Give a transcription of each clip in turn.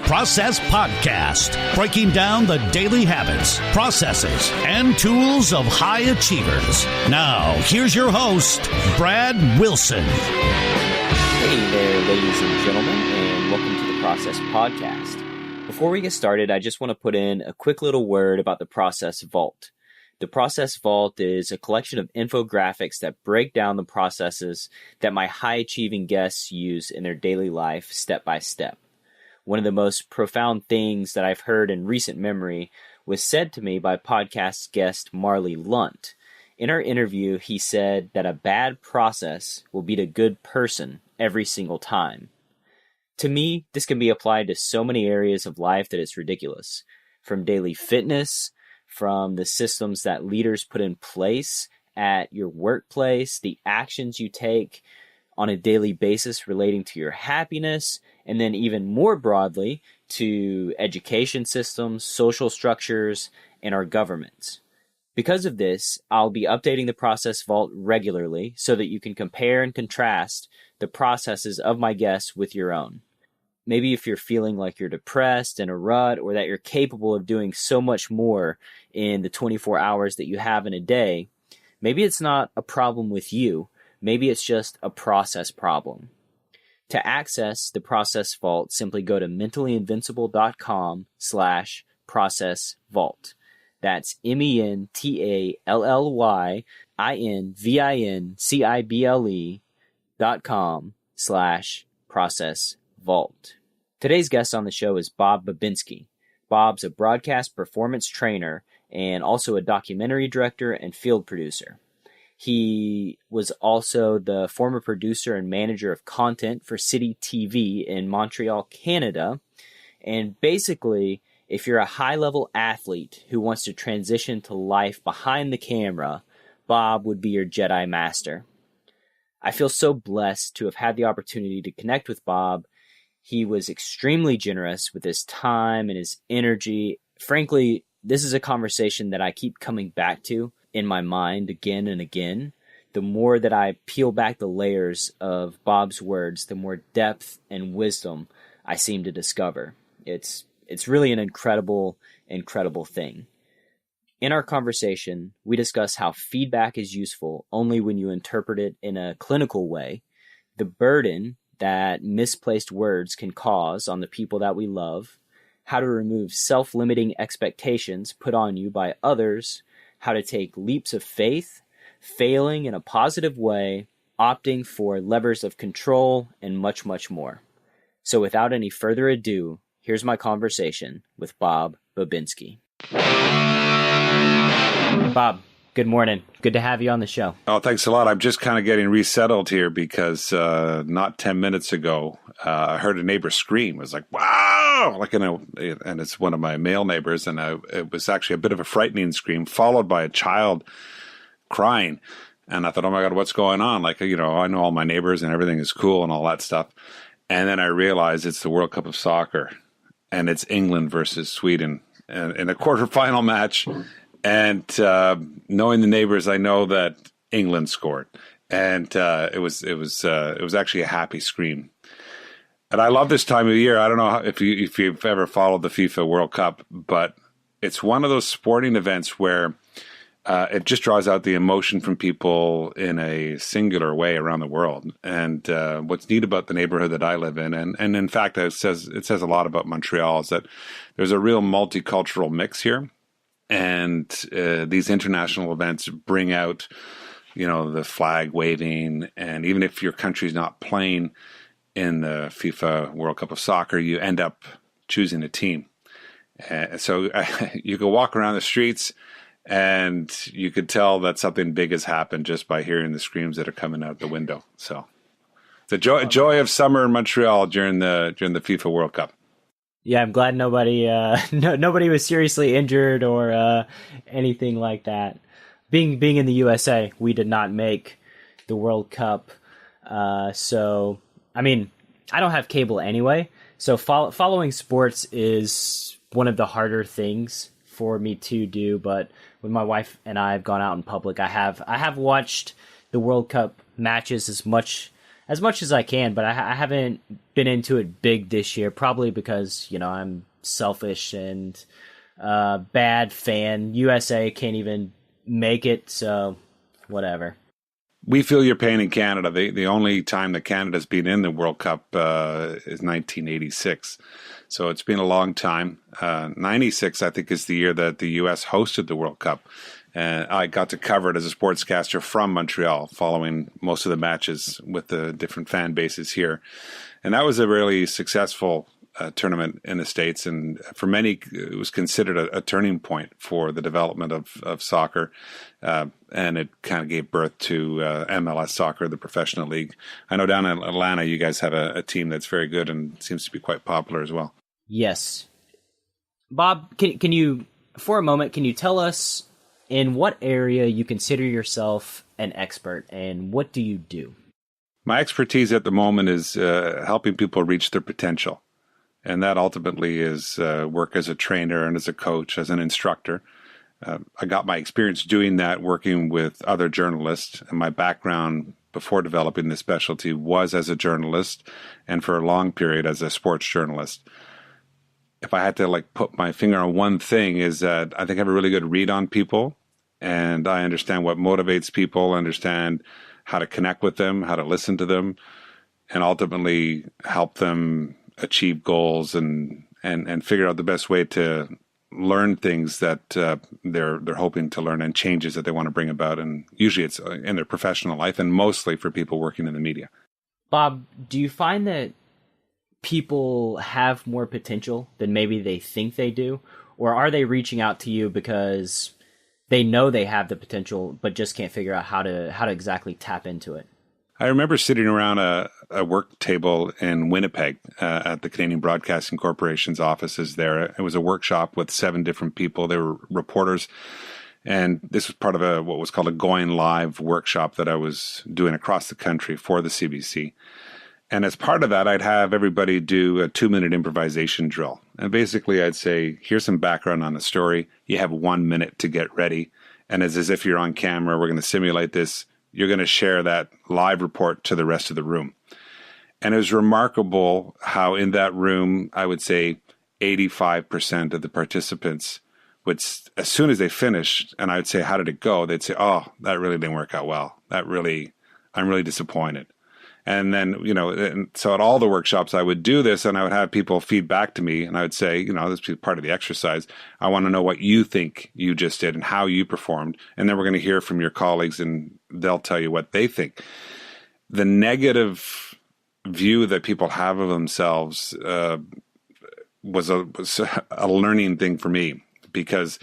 Process Podcast, breaking down the daily habits, processes, and tools of high achievers. Now, here's your host, Brad Wilson. Hey there, ladies and gentlemen, and welcome to the Process Podcast. Before we get started, I just want to put in a quick little word about the Process Vault. The Process Vault is a collection of infographics that break down the processes that my high-achieving guests use in their daily life step by step. One of the most profound things that I've heard in recent memory was said to me by podcast guest Marley Lunt. In our interview, he said that a bad process will beat a good person every single time. To me, this can be applied to so many areas of life that it's ridiculous. From daily fitness, from the systems that leaders put in place at your workplace, the actions you take on a daily basis relating to your happiness, and then even more broadly to education systems, social structures, and our governments. Because of this, I'll be updating the Process Vault regularly so that you can compare and contrast the processes of my guests with your own. Maybe if you're feeling like you're depressed, in a rut, or that you're capable of doing so much more in the 24 hours that you have in a day, maybe it's not a problem with you. Maybe it's just a process problem. To access the Process Vault, simply go to mentallyinvincible.com/process vault. That's mentallyinvincible.com/process vault. Today's guest on the show is Bob Babinski. Bob's a broadcast performance trainer and also a documentary director and field producer. He was also the former producer and manager of content for CityTv in Montreal, Canada. And basically, if you're a high-level athlete who wants to transition to life behind the camera, Bob would be your Jedi master. I feel so blessed to have had the opportunity to connect with Bob. He was extremely generous with his time and his energy. Frankly, this is a conversation that I keep coming back to in my mind again and again. The more that I peel back the layers of Bob's words, the more depth and wisdom I seem to discover. It's really an incredible thing. In our conversation, we discuss how feedback is useful only when you interpret it in a clinical way, the burden that misplaced words can cause on the people that we love, how to remove self-limiting expectations put on you by others, how to take leaps of faith, failing in a positive way, opting for levers of control, and much, much more. So without any further ado, here's my conversation with Bob Babinski. Bob, good morning. Good to have you on the show. Oh, thanks a lot. I'm just kind of getting resettled here because not 10 minutes ago, I heard a neighbor scream. It was like, wow! And it's one of my male neighbors, and it was actually a bit of a frightening scream, followed by a child crying. And I thought, oh my God, what's going on? I know all my neighbors and everything is cool and all that stuff. And then I realized it's the World Cup of Soccer, and it's England versus Sweden in a quarterfinal match. And knowing the neighbors, I know that England scored, and it was actually a happy scream. And I love this time of year. I don't know if you've ever followed the FIFA World Cup, but it's one of those sporting events where it just draws out the emotion from people in a singular way around the world. And what's neat about the neighborhood that I live in, and in fact, it says a lot about Montreal, is that there's a real multicultural mix here. And these international events bring out, the flag waving. And even if your country's not playing in the FIFA World Cup of Soccer, you end up choosing a team. So you can walk around the streets and you could tell that something big has happened just by hearing the screams that are coming out the window. So the joy of summer in Montreal during the FIFA World Cup. Yeah, I'm glad nobody was seriously injured or anything like that. Being in the USA, we did not make the World Cup. So, I mean, I don't have cable anyway. So following sports is one of the harder things for me to do. But when my wife and I have gone out in public, I have watched the World Cup matches as much as much as I can, but I haven't been into it big this year, probably because, I'm selfish and bad fan. USA can't even make it, so whatever. We feel your pain in Canada. The only time that Canada's been in the World Cup is 1986. So it's been a long time. 96, I think, is the year that the U.S. hosted the World Cup. And I got to cover it as a sportscaster from Montreal, following most of the matches with the different fan bases here. And that was a really successful tournament in the States. And for many, it was considered a turning point for the development of soccer. And it kind of gave birth to MLS soccer, the professional league. I know down in Atlanta, you guys have a team that's very good and seems to be quite popular as well. Yes. Bob, can you, for a moment, can you tell us in what area you consider yourself an expert, and what do you do? My expertise at the moment is helping people reach their potential. And that ultimately is work as a trainer and as a coach, as an instructor. I got my experience doing that working with other journalists. And my background before developing this specialty was as a journalist and for a long period as a sports journalist. If I had to put my finger on one thing, is that I think I have a really good read on people. And I understand what motivates people, understand how to connect with them, how to listen to them, and ultimately help them achieve goals and figure out the best way to learn things that they're hoping to learn and changes that they want to bring about. And usually it's in their professional life and mostly for people working in the media. Bob, do you find that people have more potential than maybe they think they do? Or are they reaching out to you because they know they have the potential, but just can't figure out how to exactly tap into it? I remember sitting around a work table in Winnipeg at the Canadian Broadcasting Corporation's offices there. It was a workshop with 7 different people. They were reporters. And this was part of what was called a Going Live workshop that I was doing across the country for the CBC. And as part of that, I'd have everybody do a 2-minute improvisation drill. And basically, I'd say, here's some background on the story. You have 1 minute to get ready. And it's as if you're on camera. We're going to simulate this. You're going to share that live report to the rest of the room. And it was remarkable how in that room, I would say 85% of the participants would, as soon as they finished, and I would say, how did it go? They'd say, oh, that really didn't work out well. I'm really disappointed. And then, and so at all the workshops, I would do this and I would have people feed back to me and I would say, this is part of the exercise. I want to know what you think you just did and how you performed. And then we're going to hear from your colleagues and they'll tell you what they think. The negative view that people have of themselves was a learning thing for me because,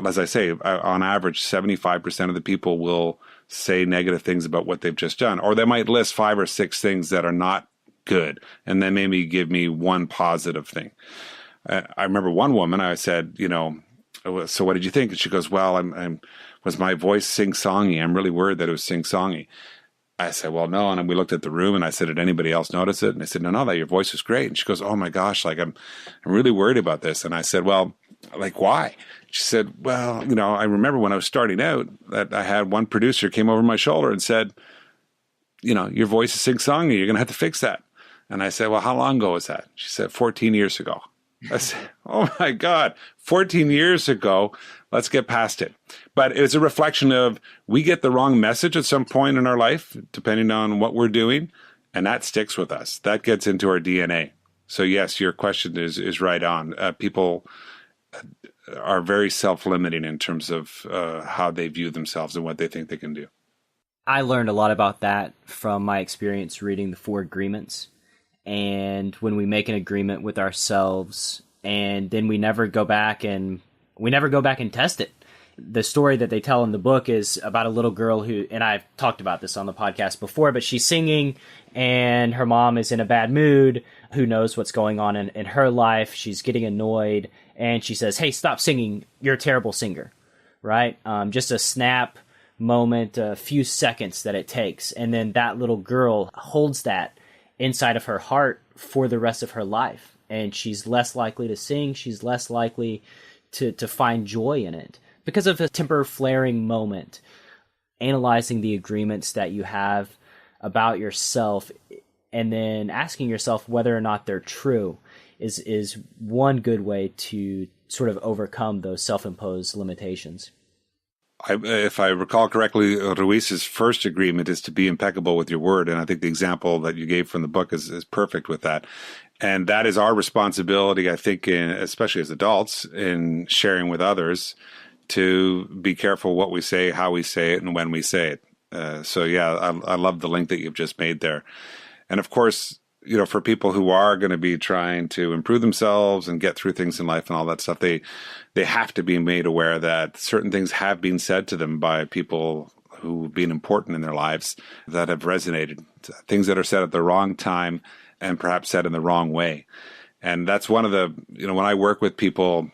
as I say, on average, 75% of the people will say negative things about what they've just done, or they might list 5 or 6 things that are not good, and then maybe give me one positive thing. I remember one woman, I said, so what did you think? And she goes, well, was my voice sing-songy? I'm really worried that it was sing-songy. I said, well, no. And we looked at the room and I said, did anybody else notice it? And I said, no, that your voice is great. And she goes, oh my gosh, I'm really worried about this. And I said, well, why? She said, well, I remember when I was starting out that I had one producer came over my shoulder and said, your voice is sing-songy. You're going to have to fix that. And I said, well, how long ago was that? She said, 14 years ago. I said, oh my God, 14 years ago. Let's get past it. But it's a reflection of we get the wrong message at some point in our life, depending on what we're doing, and that sticks with us. That gets into our DNA. So yes, your question is right on. People are very self-limiting in terms of how they view themselves and what they think they can do. I learned a lot about that from my experience reading the 4 agreements. And when we make an agreement with ourselves and then we never go back and test it. The story that they tell in the book is about a little girl who, and I've talked about this on the podcast before, but she's singing and her mom is in a bad mood. Who knows what's going on in her life? She's getting annoyed and she says, hey, stop singing. You're a terrible singer, right? Just a snap moment, a few seconds that it takes. And then that little girl holds that inside of her heart for the rest of her life. And she's less likely to sing. She's less likely to find joy in it because of a temper flaring moment. Analyzing the agreements that you have, about yourself and then asking yourself whether or not they're true is one good way to sort of overcome those self-imposed limitations. If I recall correctly, Ruiz's first agreement is to be impeccable with your word. And I think the example that you gave from the book is perfect with that. And that is our responsibility, I think, especially as adults, in sharing with others, to be careful what we say, how we say it, and when we say it. I love the link that you've just made there. And of course, for people who are going to be trying to improve themselves and get through things in life and all that stuff, they have to be made aware that certain things have been said to them by people who've been important in their lives that have resonated, things that are said at the wrong time and perhaps said in the wrong way. And that's one of the, when I work with people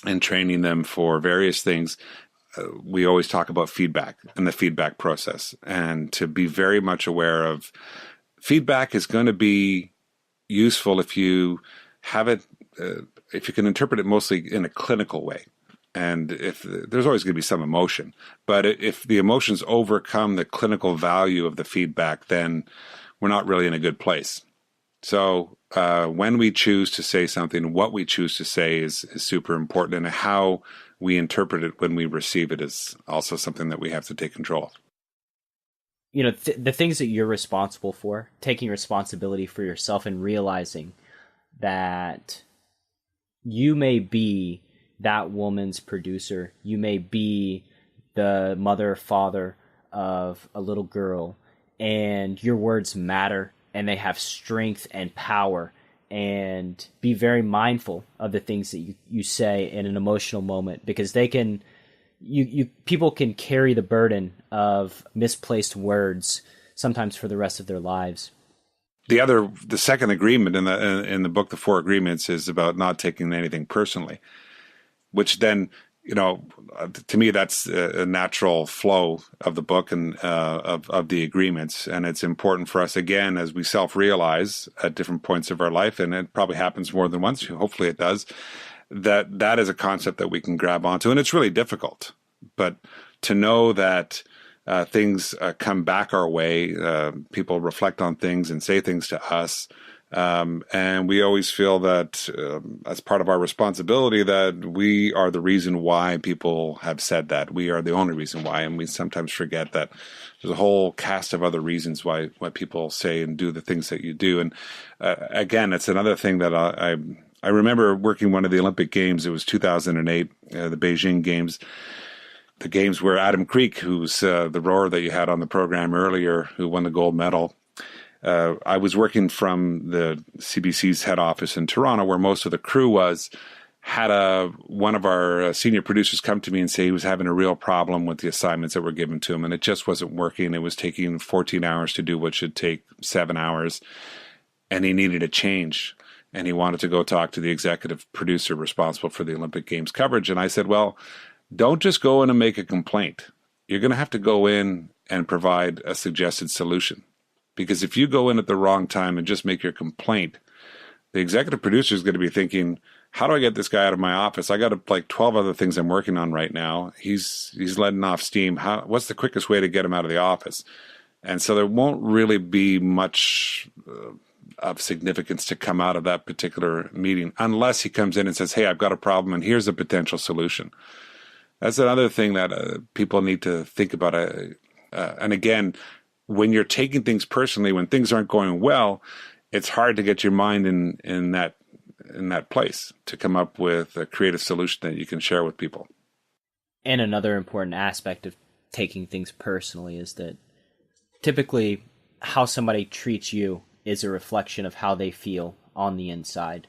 and training them for various things, we always talk about feedback and the feedback process, and to be very much aware of feedback is going to be useful if you have it, if you can interpret it mostly in a clinical way. And if there's always going to be some emotion, but if the emotions overcome the clinical value of the feedback, then we're not really in a good place. So when we choose to say something, what we choose to say is super important, and how we interpret it when we receive it is also something that we have to take control of. The things that you're responsible for, taking responsibility for yourself and realizing that you may be that woman's producer, you may be the mother or father of a little girl, and your words matter and they have strength and power, and be very mindful of the things that you say in an emotional moment, because they can, people can carry the burden of misplaced words sometimes for the rest of their lives. The second agreement in the book, The Four Agreements, is about not taking anything personally, which then, to me, that's a natural flow of the book and of the agreements. And it's important for us, again, as we self-realize at different points of our life, and it probably happens more than once, hopefully it does, that is a concept that we can grab onto. And it's really difficult, but to know that things come back our way, people reflect on things and say things to us, and we always feel that as part of our responsibility that we are the reason why people have said that. We are the only reason why, and we sometimes forget that there's a whole cast of other reasons why people say and do the things that you do. And again, it's another thing that I remember working one of the Olympic Games. It was 2008, the Beijing Games. The games where Adam Creek, who's the rower that you had on the program earlier, who won the gold medal. I was working from the CBC's head office in Toronto, where most of the crew was. Had one of our senior producers come to me and say he was having a real problem with the assignments that were given to him, and it just wasn't working. It was taking 14 hours to do what should take 7 hours, and he needed a change. And he wanted to go talk to the executive producer responsible for the Olympic Games coverage. And I said, well, don't just go in and make a complaint. You're going to have to go in and provide a suggested solution. Because if you go in at the wrong time and just make your complaint, the executive producer is going to be thinking, how do I get this guy out of my office? I got like 12 other things I'm working on right now. He's letting off steam. What's the quickest way to get him out of the office? And so there won't really be much of significance to come out of that particular meeting unless he comes in and says, hey, I've got a problem and here's a potential solution. That's another thing that people need to think about. And again, when you're taking things personally, when things aren't going well, it's hard to get your mind in that place to come up with a creative solution that you can share with people. And another important aspect of taking things personally is that typically how somebody treats you is a reflection of how they feel on the inside.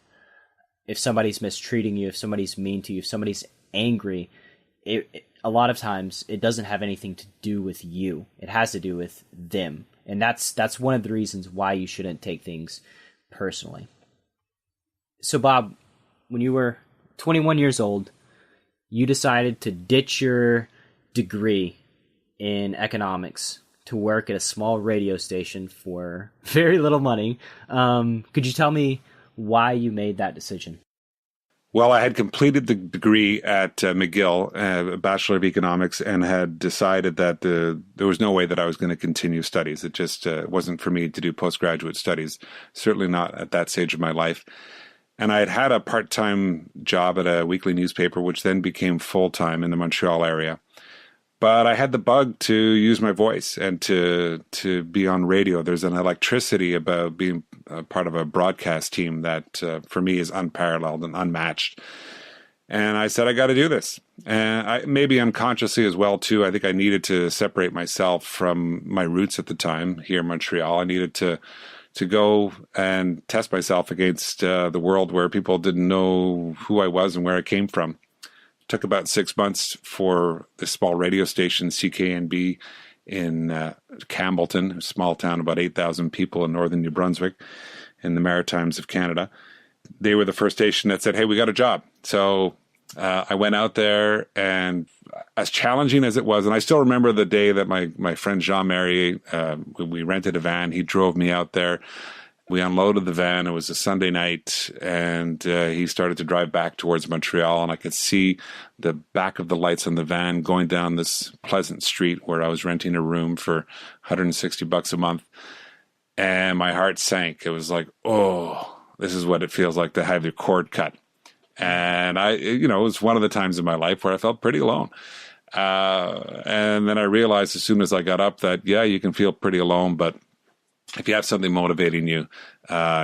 If somebody's mistreating you, if somebody's mean to you, if somebody's angry, a lot of times it doesn't have anything to do with you. It has to do with them. And that's one of the reasons why you shouldn't take things personally. So Bob, when you were 21 years old, you decided to ditch your degree in economics to work at a small radio station for very little money. Could you tell me why you made that decision? Well, I had completed the degree at McGill, a Bachelor of Economics, and had decided that there was no way that I was going to continue studies. It just wasn't for me to do postgraduate studies, certainly not at that stage of my life. And I had a part-time job at a weekly newspaper, which then became full-time in the Montreal area. But I had the bug to use my voice and to be on radio. There's an electricity about being a part of a broadcast team that for me is unparalleled and unmatched. And I said, I got to do this. And maybe unconsciously as well, too. I think I needed to separate myself from my roots at the time here in Montreal. I needed to go and test myself against the world where people didn't know who I was and where I came from. Took about 6 months for this small radio station, CKNB, in Campbellton, a small town, about 8,000 people in northern New Brunswick, in the Maritimes of Canada. They were the first station that said, hey, we got a job. So I went out there, and as challenging as it was, and I still remember the day that my friend Jean-Marie, we rented a van. He drove me out there. We unloaded the van. It was a Sunday night, and he started to drive back towards Montreal, and I could see the back of the lights on the van going down this pleasant street where I was renting a room for $160 a month, and my heart sank. It was like, oh, this is what it feels like to have your cord cut. And it was one of the times in my life where I felt pretty alone. And then I realized as soon as I got up that, yeah, you can feel pretty alone, but if you have something motivating you,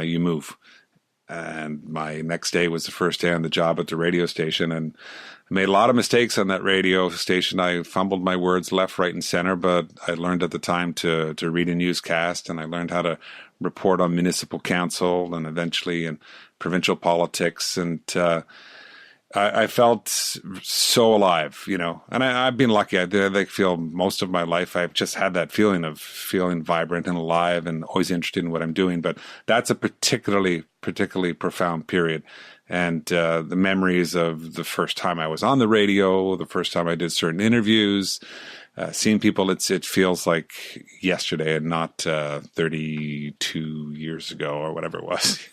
you move. And my next day was the first day on the job at the radio station. And I made a lot of mistakes on that radio station. I fumbled my words left, right, and center, but I learned at the time to read a newscast, and I learned how to report on municipal council and eventually in provincial politics. And I felt so alive, and I've been lucky. I feel most of my life I've just had that feeling of feeling vibrant and alive and always interested in what I'm doing. But that's a particularly profound period. And the memories of the first time I was on the radio, the first time I did certain interviews, seeing people, it feels like yesterday and not 32 years ago or whatever it was.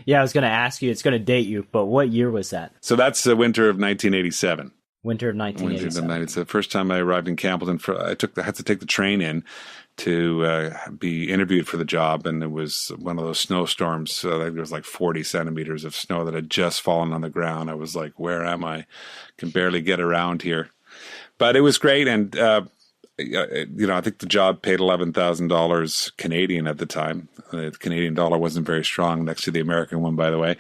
Yeah, I was going to ask you, it's going to date you, but what year was that? So that's the winter of 1987. Winter of 1987. It's the first time I arrived in Campbellton. I had to take the train in to be interviewed for the job, and it was one of those snowstorms. There was like 40 centimeters of snow that had just fallen on the ground. I was like, where am I? Can barely get around here. But it was great, and I think the job paid $11,000 Canadian at the time. The Canadian dollar wasn't very strong next to the American one, by the way.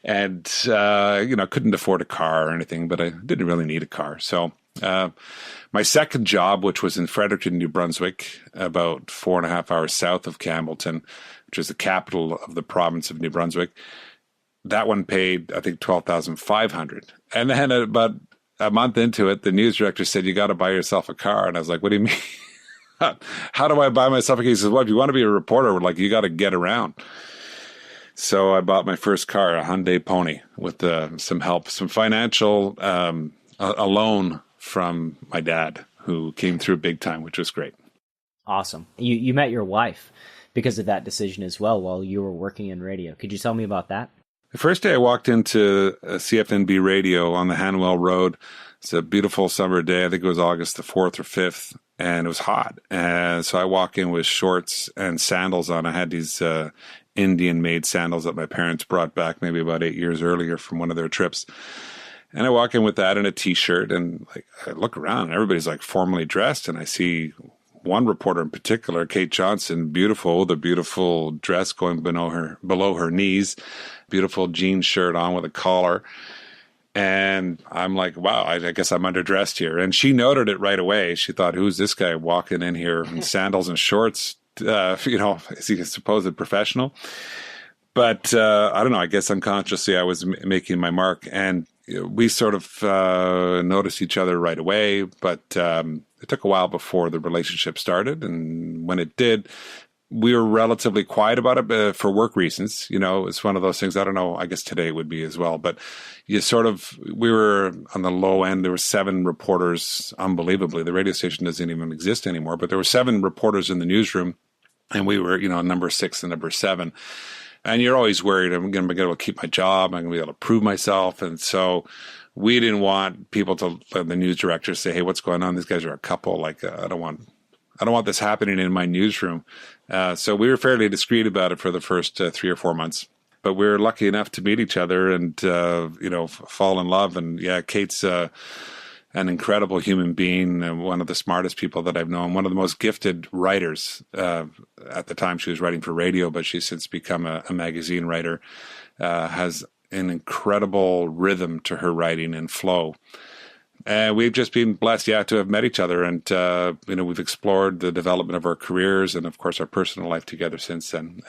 And, couldn't afford a car or anything, but I didn't really need a car. So my second job, which was in Fredericton, New Brunswick, about 4.5 hours south of Campbellton, which is the capital of the province of New Brunswick, that one paid, I think, $12,500. And then about a month into it, the news director said, you got to buy yourself a car. And I was like, what do you mean? How do I buy myself a car? He says, well, if you want to be a reporter, you got to get around. So I bought my first car, a Hyundai Pony, with some help, some financial, a loan from my dad, who came through big time, which was great. Awesome. You met your wife because of that decision as well while you were working in radio. Could you tell me about that? The first day I walked into CFNB radio on the Hanwell Road. It's a beautiful summer day. I think it was August the 4th or 5th, and it was hot. And so I walk in with shorts and sandals on. I had these Indian-made sandals that my parents brought back maybe about 8 years earlier from one of their trips. And I walk in with that and a T-shirt, and I look around, and everybody's formally dressed, and I see one reporter in particular, Kate Johnson, the beautiful dress going below her knees, beautiful jean shirt on with a collar. And I'm like, wow, I guess I'm underdressed here. And she noted it right away. She thought, who's this guy walking in here in sandals and shorts? Is he a supposed professional? But I don't know, I guess unconsciously I was making my mark. And we sort of noticed each other right away, but it took a while before the relationship started. And when it did, we were relatively quiet about it for work reasons. It's one of those things. I don't know. I guess today it would be as well. But we were on the low end. There were 7 reporters, unbelievably. The radio station doesn't even exist anymore. But there were 7 reporters in the newsroom, and we were, number 6 and number 7. And you're always worried, I'm going to be able to keep my job. I'm going to be able to prove myself. And so we didn't want people to, the news directors say, hey, what's going on? These guys are a couple. Like, I don't want this happening in my newsroom. So we were fairly discreet about it for the first 3 or 4 months. But we were lucky enough to meet each other and, fall in love. And yeah, Kate's an incredible human being, one of the smartest people that I've known, one of the most gifted writers. At the time, she was writing for radio, but she's since become a magazine writer, has an incredible rhythm to her writing and flow. We've just been blessed, to have met each other. And, we've explored the development of our careers and, of course, our personal life together since then.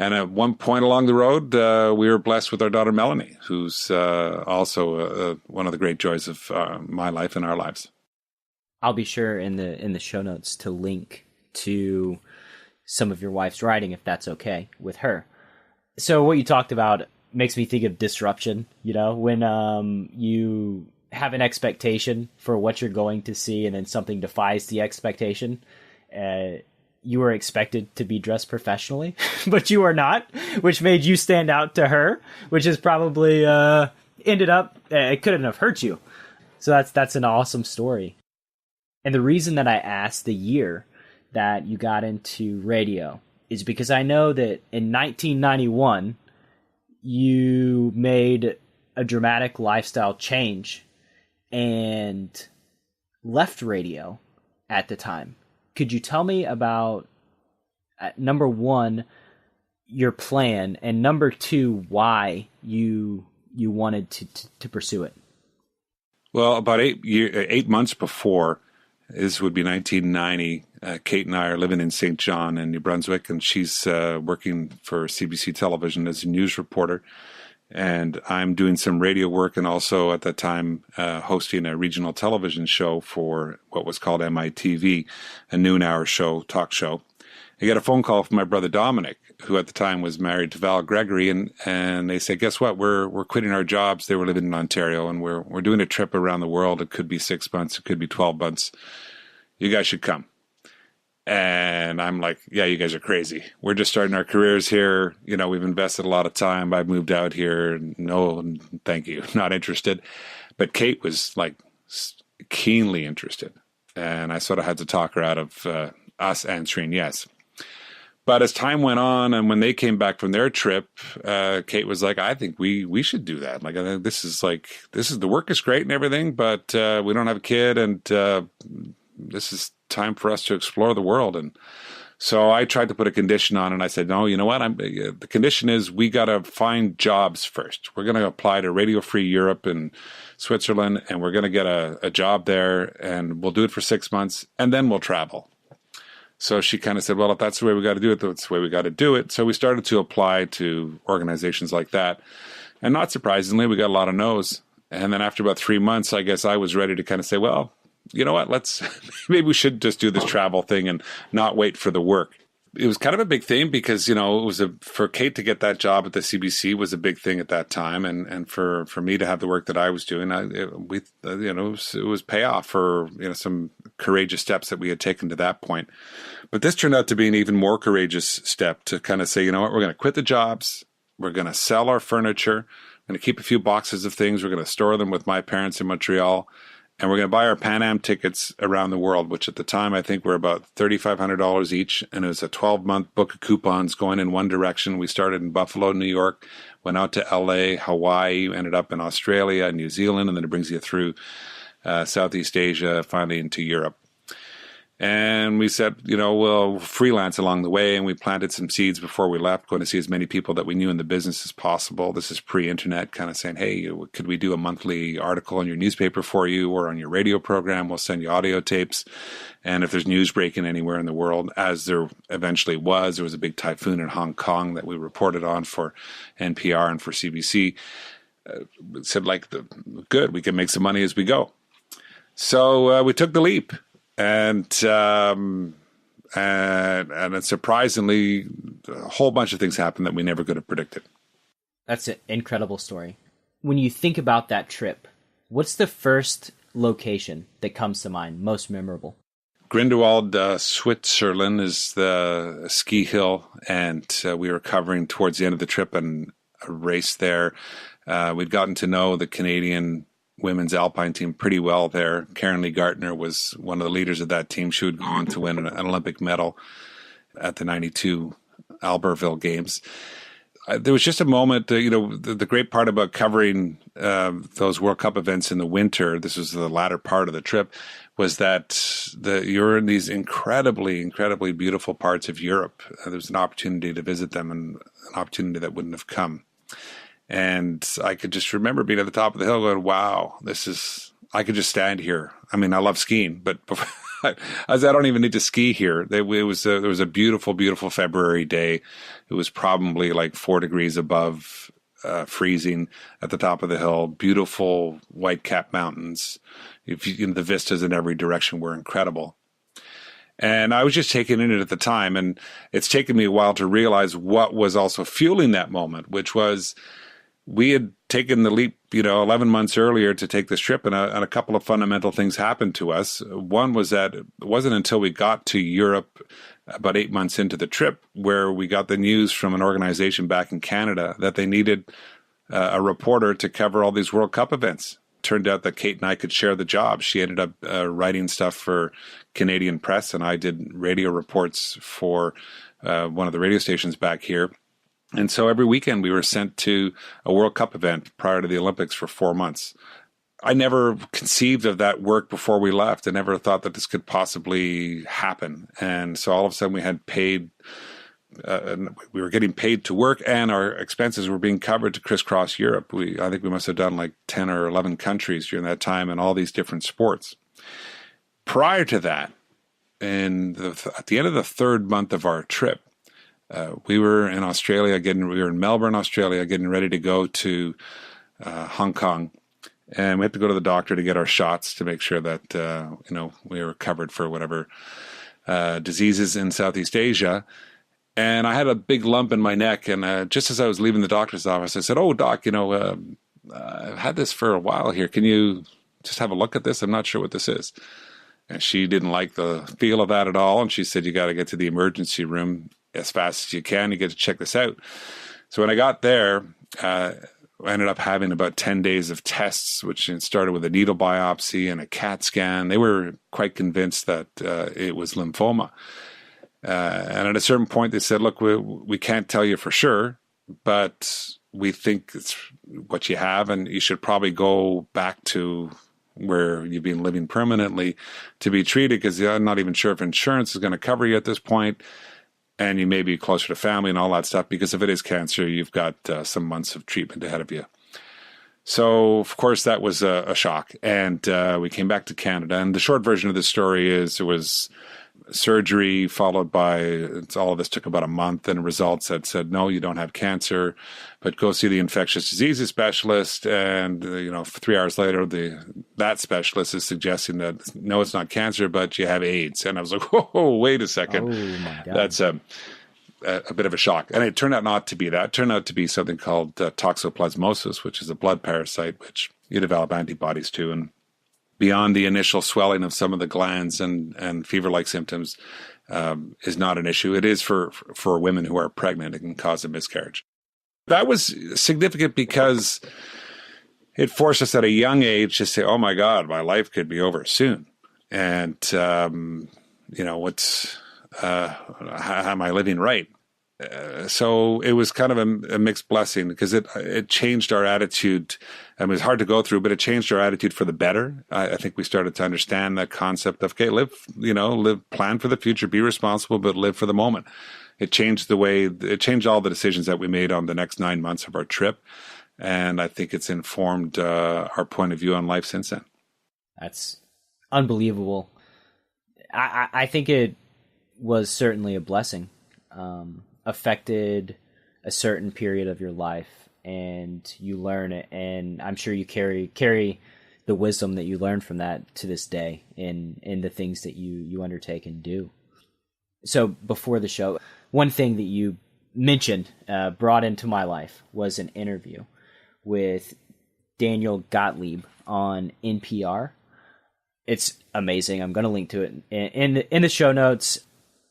And at one point along the road, we were blessed with our daughter, Melanie, who's also one of the great joys of my life and our lives. I'll be sure in the show notes to link to some of your wife's writing, if that's okay with her. So what you talked about makes me think of disruption, when you have an expectation for what you're going to see and then something defies the expectation. You were expected to be dressed professionally, but you are not, which made you stand out to her, which has probably ended up, it couldn't have hurt you. So that's an awesome story. And the reason that I asked the year that you got into radio is because I know that in 1991, you made a dramatic lifestyle change and left radio at the time. Could you tell me about, number one, your plan, and number two, why you wanted to pursue it? Well, about 8 months before, this would be 1990, Kate and I are living in St. John in New Brunswick, and she's working for CBC television as a news reporter. And I'm doing some radio work and also at that time hosting a regional television show for what was called MITV, a noon-hour show, talk show. I get a phone call from my brother Dominic, who at the time was married to Val Gregory, and they say, guess what, we're quitting our jobs. They were living in Ontario, and we're doing a trip around the world. It could be 6 months, it could be 12 months. You guys should come. And I'm like, yeah, you guys are crazy. We're just starting our careers here. We've invested a lot of time. I've moved out here. No, thank you. Not interested. But Kate was like keenly interested. And I sort of had to talk her out of us answering yes. But as time went on and when they came back from their trip, Kate was like, I think we should do that. Like, I think this is the work is great and everything, but we don't have a kid and this is time for us to explore the world. And so I tried to put a condition on it, and I said, no, you know what? The condition is we got to find jobs first. We're going to apply to Radio Free Europe and Switzerland, and we're going to get a job there, and we'll do it for 6 months, and then we'll travel. So she kind of said, well, if that's the way we got to do it, that's the way we got to do it. So we started to apply to organizations like that. And not surprisingly, we got a lot of no's. And then after about 3 months, I guess I was ready to kind of say, well, you know what, maybe we should just do this travel thing and not wait for the work. It was kind of a big thing because, it was for Kate to get that job at the CBC was a big thing at that time. And for me to have the work that I was doing, it was payoff for, some courageous steps that we had taken to that point. But this turned out to be an even more courageous step to kind of say, you know what, we're going to quit the jobs. We're going to sell our furniture. We're going to keep a few boxes of things. We're going to store them with my parents in Montreal. And we're going to buy our Pan Am tickets around the world, which at the time I think were about $3,500 each. And it was a 12-month book of coupons going in one direction. We started in Buffalo, New York, went out to LA, Hawaii, ended up in Australia, New Zealand, and then it brings you through Southeast Asia, finally into Europe. And we said, we'll freelance along the way. And we planted some seeds before we left, going to see as many people that we knew in the business as possible. This is pre-internet, kind of saying, hey, could we do a monthly article in your newspaper for you or on your radio program? We'll send you audio tapes. And if there's news breaking anywhere in the world, as there eventually was, there was a big typhoon in Hong Kong that we reported on for NPR and for CBC. Said, good, we can make some money as we go. So we took the leap. And surprisingly, a whole bunch of things happened that we never could have predicted. That's an incredible story. When you think about that trip, what's the first location that comes to mind, most memorable? Grindelwald, Switzerland is the ski hill, and we were covering towards the end of the trip and a race there. We'd gotten to know the Canadian women's alpine team pretty well there. Karen Lee Gartner was one of the leaders of that team. She would go on to win an Olympic medal at the 92 Albertville Games. There was just a moment, the great part about covering those World Cup events in the winter, this was the latter part of the trip, was that you're in these incredibly, incredibly beautiful parts of Europe. There was an opportunity to visit them, and an opportunity that wouldn't have come. And I could just remember being at the top of the hill going, wow, I could just stand here. I mean, I love skiing, but I don't even need to ski here. There was a beautiful, beautiful February day. It was probably like 4 degrees above freezing at the top of the hill. Beautiful white-capped mountains. The vistas in every direction were incredible. And I was just taking in it at the time. And it's taken me a while to realize what was also fueling that moment, which was we had taken the leap, 11 months earlier to take this trip, and a couple of fundamental things happened to us. One was that it wasn't until we got to Europe about 8 months into the trip where we got the news from an organization back in Canada that they needed a reporter to cover all these World Cup events. Turned out that Kate and I could share the job. She ended up writing stuff for Canadian press, and I did radio reports for one of the radio stations back here. And so every weekend we were sent to a World Cup event prior to the Olympics for 4 months. I never conceived of that work before we left. I never thought that this could possibly happen. And so all of a sudden we had paid, we were getting paid to work, and our expenses were being covered to crisscross Europe. I think we must have done like 10 or 11 countries during that time in all these different sports. Prior to that, at the end of the third month of our trip, we were in Australia, we were in Melbourne, Australia, getting ready to go to Hong Kong. And we had to go to the doctor to get our shots to make sure that, we were covered for whatever diseases in Southeast Asia. And I had a big lump in my neck. And just as I was leaving the doctor's office, I said, "Oh, doc, I've had this for a while here. Can you just have a look at this? I'm not sure what this is." And she didn't like the feel of that at all. And she said, "You got to get to the emergency room as fast as you can. You get to check this out." So when I got there, I ended up having about 10 days of tests, which started with a needle biopsy and a CAT scan. They were quite convinced that it was lymphoma. And at a certain point, they said, "Look, we can't tell you for sure, but we think it's what you have, and you should probably go back to where you've been living permanently to be treated, because I'm not even sure if insurance is going to cover you at this point. And you may be closer to family and all that stuff, because if it is cancer, you've got some months of treatment ahead of you." So, of course, that was a shock. And we came back to Canada. And the short version of the story is it was surgery followed by, all of this took about a month, and results that said, "No, you don't have cancer, but go see the infectious diseases specialist." And, 3 hours later, that specialist is suggesting that, "No, it's not cancer, but you have AIDS." And I was like, "Whoa, wait a second." Oh, my God. That's a bit of a shock. And it turned out not to be that. It turned out to be something called toxoplasmosis, which is a blood parasite, which you develop antibodies to. And beyond the initial swelling of some of the glands and fever-like symptoms is not an issue. It is for women who are pregnant. It can cause a miscarriage. That was significant because it forced us at a young age to say, "Oh my God, my life could be over soon." And, how am I living right? So it was kind of a mixed blessing, because it changed our attitude. I mean, it was hard to go through, but it changed our attitude for the better. I think we started to understand that concept of, okay, live, plan for the future, be responsible, but live for the moment. It changed all the decisions that we made on the next 9 months of our trip. And I think it's informed our point of view on life since then. That's unbelievable. I think it was certainly a blessing. Affected a certain period of your life, and you learn it, and I'm sure you carry the wisdom that you learned from that to this day in the things that you undertake and do. So before the show, one thing that you mentioned brought into my life was an interview with Daniel Gottlieb on NPR. It's amazing. I'm going to link to it in the show notes.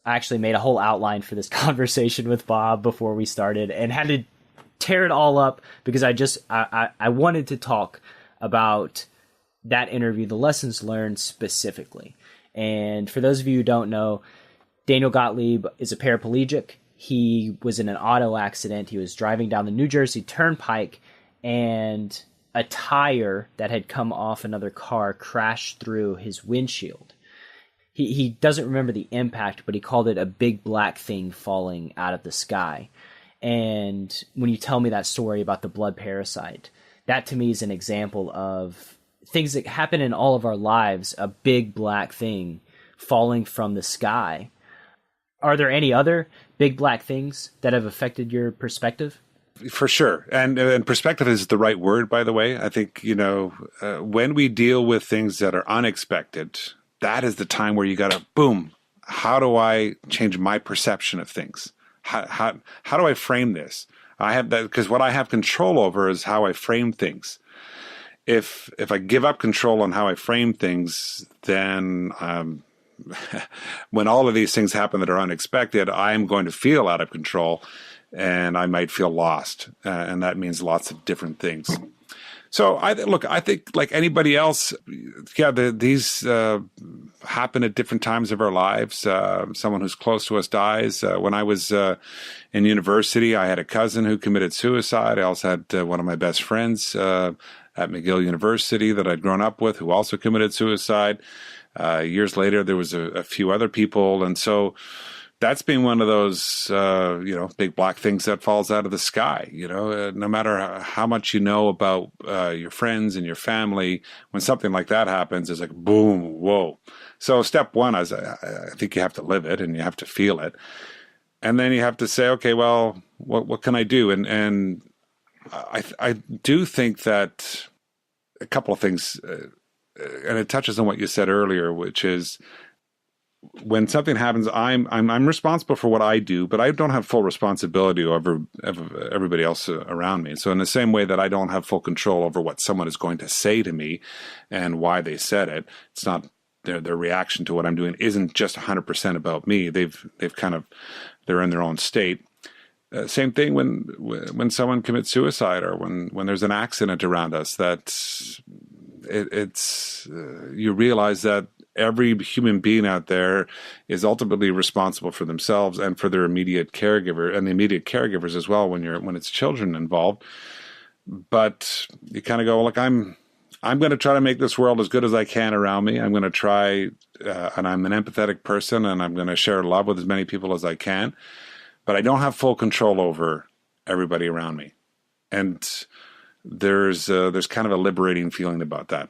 I actually made a whole outline for this conversation with Bob before we started and had to tear it all up because I wanted to talk about that interview, the lessons learned specifically. And for those of you who don't know, Daniel Gottlieb is a paraplegic. He was in an auto accident. He was driving down the New Jersey Turnpike, and a tire that had come off another car crashed through his windshield. He doesn't remember the impact, but he called it a big black thing falling out of the sky. And when you tell me that story about the blood parasite, that to me is an example of things that happen in all of our lives, a big black thing falling from the sky. Are there any other big black things that have affected your perspective? For sure. And perspective is the right word, by the way. I think, when we deal with things that are unexpected, that is the time where you got to, boom, how do I change my perception of things? How do I frame this? I have that because what I have control over is how I frame things. If I give up control on how I frame things, then when all of these things happen that are unexpected, I am going to feel out of control and I might feel lost. And that means lots of different things. So I think like anybody else, these happen at different times of our lives. Someone who's close to us dies. When I was in university, I had a cousin who committed suicide. I also had one of my best friends at McGill University that I'd grown up with who also committed suicide. Years later, there was a few other people. And so that's been one of those, big black things that falls out of the sky. No matter how much you know about your friends and your family, when something like that happens, it's like, boom, whoa. So step one is I think you have to live it and you have to feel it. And then you have to say, okay, well, what can I do? And I do think that a couple of things, and it touches on what you said earlier, which is, when something happens, I'm responsible for what I do, but I don't have full responsibility over everybody else around me. So in the same way that I don't have full control over what someone is going to say to me and why they said it, it's not their reaction to what I'm doing isn't just 100% about me. They're in their own state. Same thing when someone commits suicide or when there's an accident around us, that it's you realize that every human being out there is ultimately responsible for themselves and for their immediate caregiver and the immediate caregivers as well when it's children involved. But you kind of go, look, I'm going to try to make this world as good as I can around me. I'm going to try, and I'm an empathetic person, and I'm going to share love with as many people as I can. But I don't have full control over everybody around me. And there's kind of a liberating feeling about that.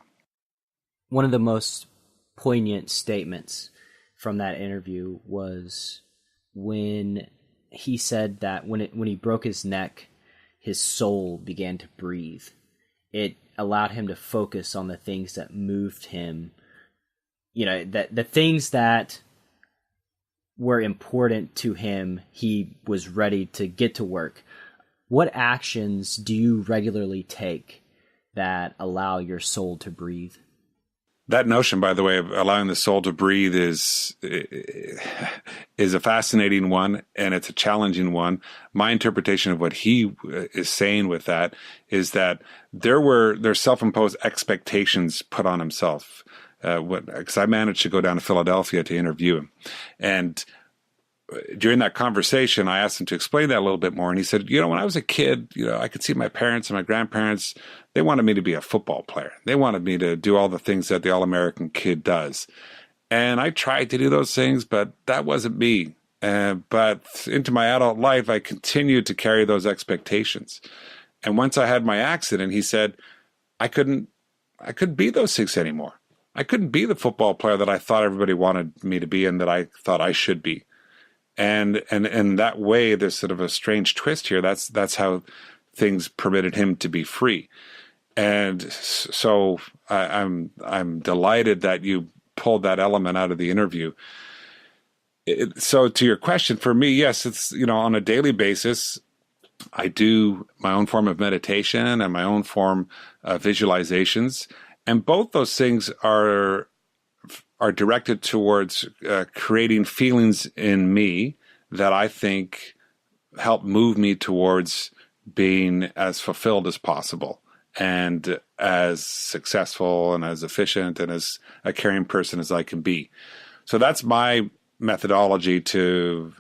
One of the most poignant statements from that interview was when he said that when he broke his neck, his soul began to breathe. It allowed him to focus on the things that moved him, that the things that were important to him. He was ready to get to work. What actions do you regularly take that allow your soul to breathe? That notion, by the way, of allowing the soul to breathe is a fascinating one, and it's a challenging one. My interpretation of what he is saying with that is that there's self-imposed expectations put on himself. Because I managed to go down to Philadelphia to interview him, and during that conversation, I asked him to explain that a little bit more. And he said, when I was a kid, I could see my parents and my grandparents, they wanted me to be a football player. They wanted me to do all the things that the all-American kid does. And I tried to do those things, but that wasn't me. But into my adult life, I continued to carry those expectations. And once I had my accident, he said, I couldn't be those things anymore. I couldn't be the football player that I thought everybody wanted me to be and that I thought I should be. And that way, there's sort of a strange twist here. That's how things permitted him to be free. And so I'm delighted that you pulled that element out of the interview. So to your question, for me, yes, it's, on a daily basis, I do my own form of meditation and my own form of visualizations. And both those things are are directed towards creating feelings in me that I think help move me towards being as fulfilled as possible and as successful and as efficient and as a caring person as I can be. So that's my methodology to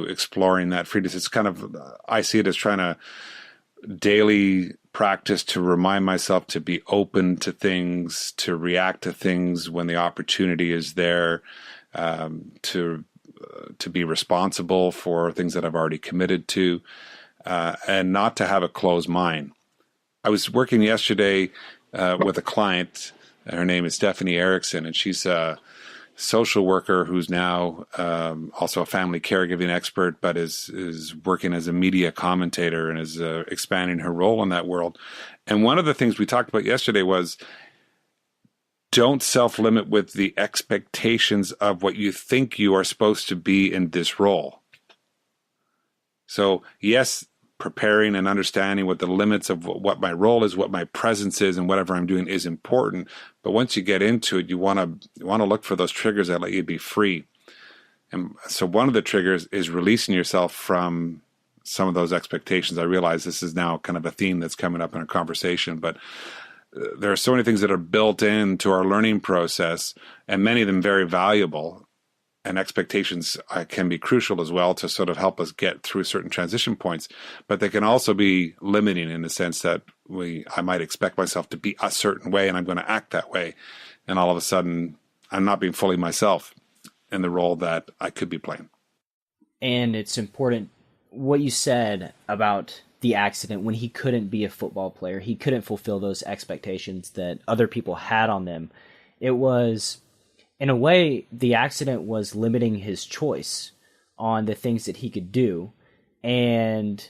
exploring that freeness. It's kind of, I see it as trying to daily practice to remind myself to be open to things, to react to things when the opportunity is there, to be responsible for things that I've already committed to, and not to have a closed mind. I was working yesterday with a client. Her name is Stephanie Erickson, and she's a social worker who's now also a family caregiving expert, but is working as a media commentator and is expanding her role in that world. And one of the things we talked about yesterday was don't self-limit with the expectations of what you think you are supposed to be in this role. So yes, preparing and understanding what the limits of what my role is, what my presence is, and whatever I'm doing is important. But once you get into it, you want to look for those triggers that let you be free. And so one of the triggers is releasing yourself from some of those expectations. I realize this is now kind of a theme that's coming up in our conversation, but there are so many things that are built into our learning process, and many of them very valuable. And expectations can be crucial as well to sort of help us get through certain transition points, but they can also be limiting in the sense that I might expect myself to be a certain way and I'm going to act that way. And all of a sudden I'm not being fully myself in the role that I could be playing. And it's important what you said about the accident when he couldn't be a football player. He couldn't fulfill those expectations that other people had on them. It was, in a way, the accident was limiting his choice on the things that he could do, and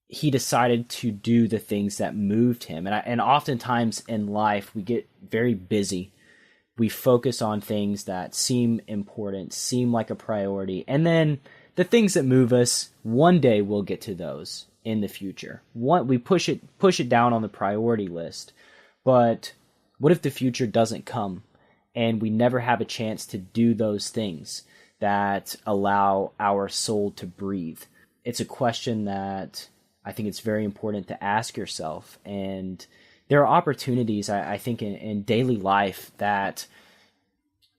he decided to do the things that moved him. And oftentimes in life, we get very busy. We focus on things that seem important, seem like a priority, and then the things that move us, one day we'll get to those in the future. We push it down on the priority list, but what if the future doesn't come? And we never have a chance to do those things that allow our soul to breathe. It's a question that I think it's very important to ask yourself. And there are opportunities, I think, in daily life that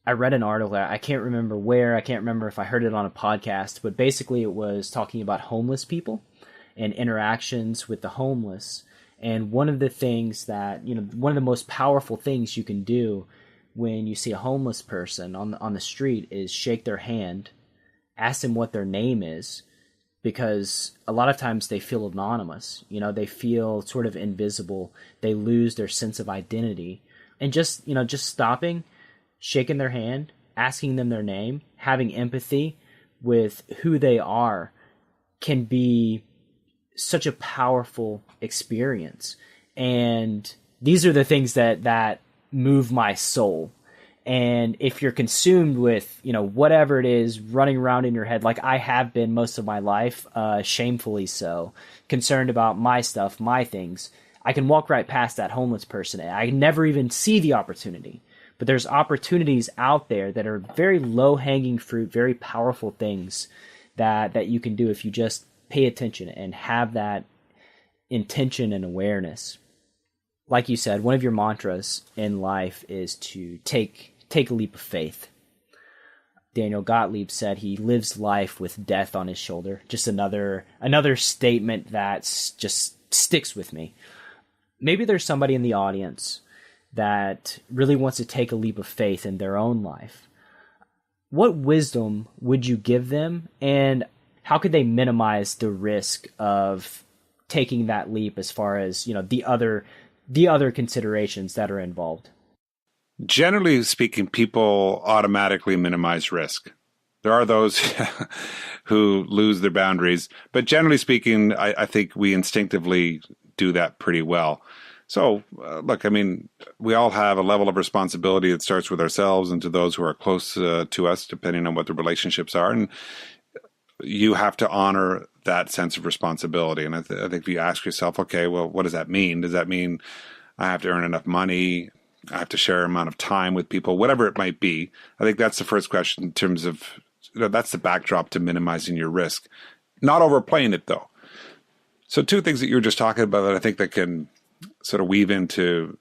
I read an article. I can't remember where. I can't remember if I heard it on a podcast. But basically it was talking about homeless people and interactions with the homeless. And one of the things that, one of the most powerful things you can do when you see a homeless person on the street is shake their hand, ask them what their name is, because a lot of times they feel anonymous. They feel sort of invisible. They lose their sense of identity. And just stopping, shaking their hand, asking them their name, having empathy with who they are can be such a powerful experience. And these are the things that move my soul. And if you're consumed with, whatever it is running around in your head, like I have been most of my life, shamefully so, concerned about my stuff, my things, I can walk right past that homeless person. I never even see the opportunity. But there's opportunities out there that are very low-hanging fruit, very powerful things that you can do if you just pay attention and have that intention and awareness. Like you said, one of your mantras in life is to take a leap of faith. Daniel Gottlieb said he lives life with death on his shoulder. Just another statement that just sticks with me. Maybe there's somebody in the audience that really wants to take a leap of faith in their own life. What wisdom would you give them, and how could they minimize the risk of taking that leap as far as, the other considerations that are involved? Generally speaking, people automatically minimize risk. There are those who lose their boundaries, but generally speaking, I think we instinctively do that pretty well. So, look, we all have a level of responsibility that starts with ourselves and to those who are close to us, depending on what the relationships are. And you have to honor that sense of responsibility. And I think if you ask yourself, okay, well, what does that mean? Does that mean I have to earn enough money I have to share an amount of time with people, whatever it might be. I think that's the first question in terms of, that's the backdrop to minimizing your risk. Not overplaying it, though. So two things that you were just talking about that I think that can sort of weave into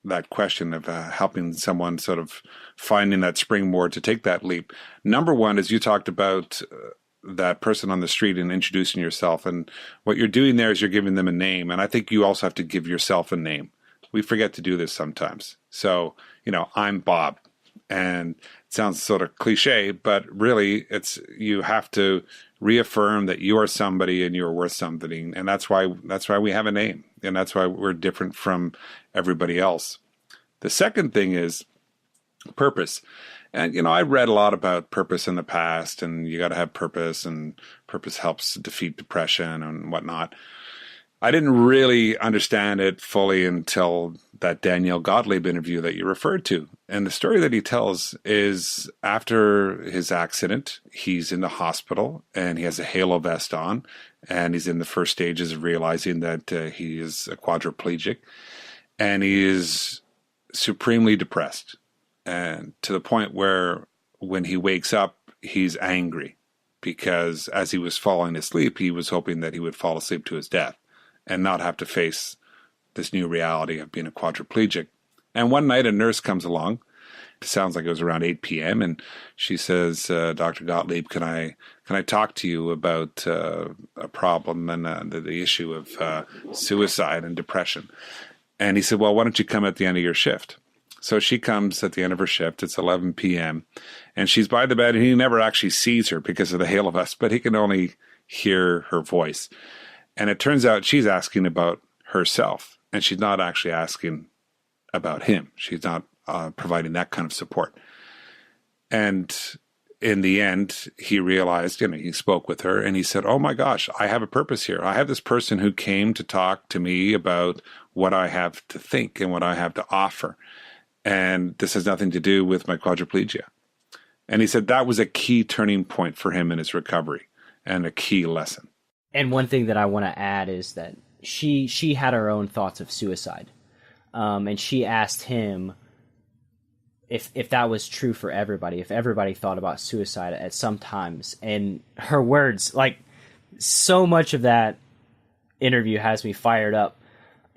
that question of helping someone sort of finding that springboard to take that leap. Number one is you talked about that person on the street and introducing yourself. And what you're doing there is you're giving them a name. And I think you also have to give yourself a name. We forget to do this sometimes. So, I'm Bob. And it sounds sort of cliche, but really you have to reaffirm that you are somebody and you're worth something. And that's why we have a name. And that's why we're different from everybody else. The second thing is purpose. And, I read a lot about purpose in the past, and you got to have purpose, and purpose helps defeat depression and whatnot. I didn't really understand it fully until that Danielle Gottlieb interview that you referred to. And the story that he tells is after his accident, he's in the hospital and he has a halo vest on, and he's in the first stages of realizing that he is a quadriplegic, and he is supremely depressed. And to the point where when he wakes up, he's angry because as he was falling asleep, he was hoping that he would fall asleep to his death and not have to face this new reality of being a quadriplegic. And one night a nurse comes along. It sounds like it was around 8 p.m. And she says, Dr. Gottlieb, can I talk to you about a problem and the issue of suicide and depression? And he said, well, why don't you come at the end of your shift? So she comes at the end of her shift. It's 11 p.m. And she's by the bed, and he never actually sees her because of the halo vest, but he can only hear her voice. And it turns out she's asking about herself, and she's not actually asking about him. She's not providing that kind of support. And in the end, he realized, he spoke with her, and he said, oh my gosh, I have a purpose here. I have this person who came to talk to me about what I have to think and what I have to offer. And this has nothing to do with my quadriplegia. And he said that was a key turning point for him in his recovery and a key lesson. And one thing that I want to add is that she had her own thoughts of suicide. And she asked him if that was true for everybody, if everybody thought about suicide at some times. And her words, like, so much of that interview has me fired up.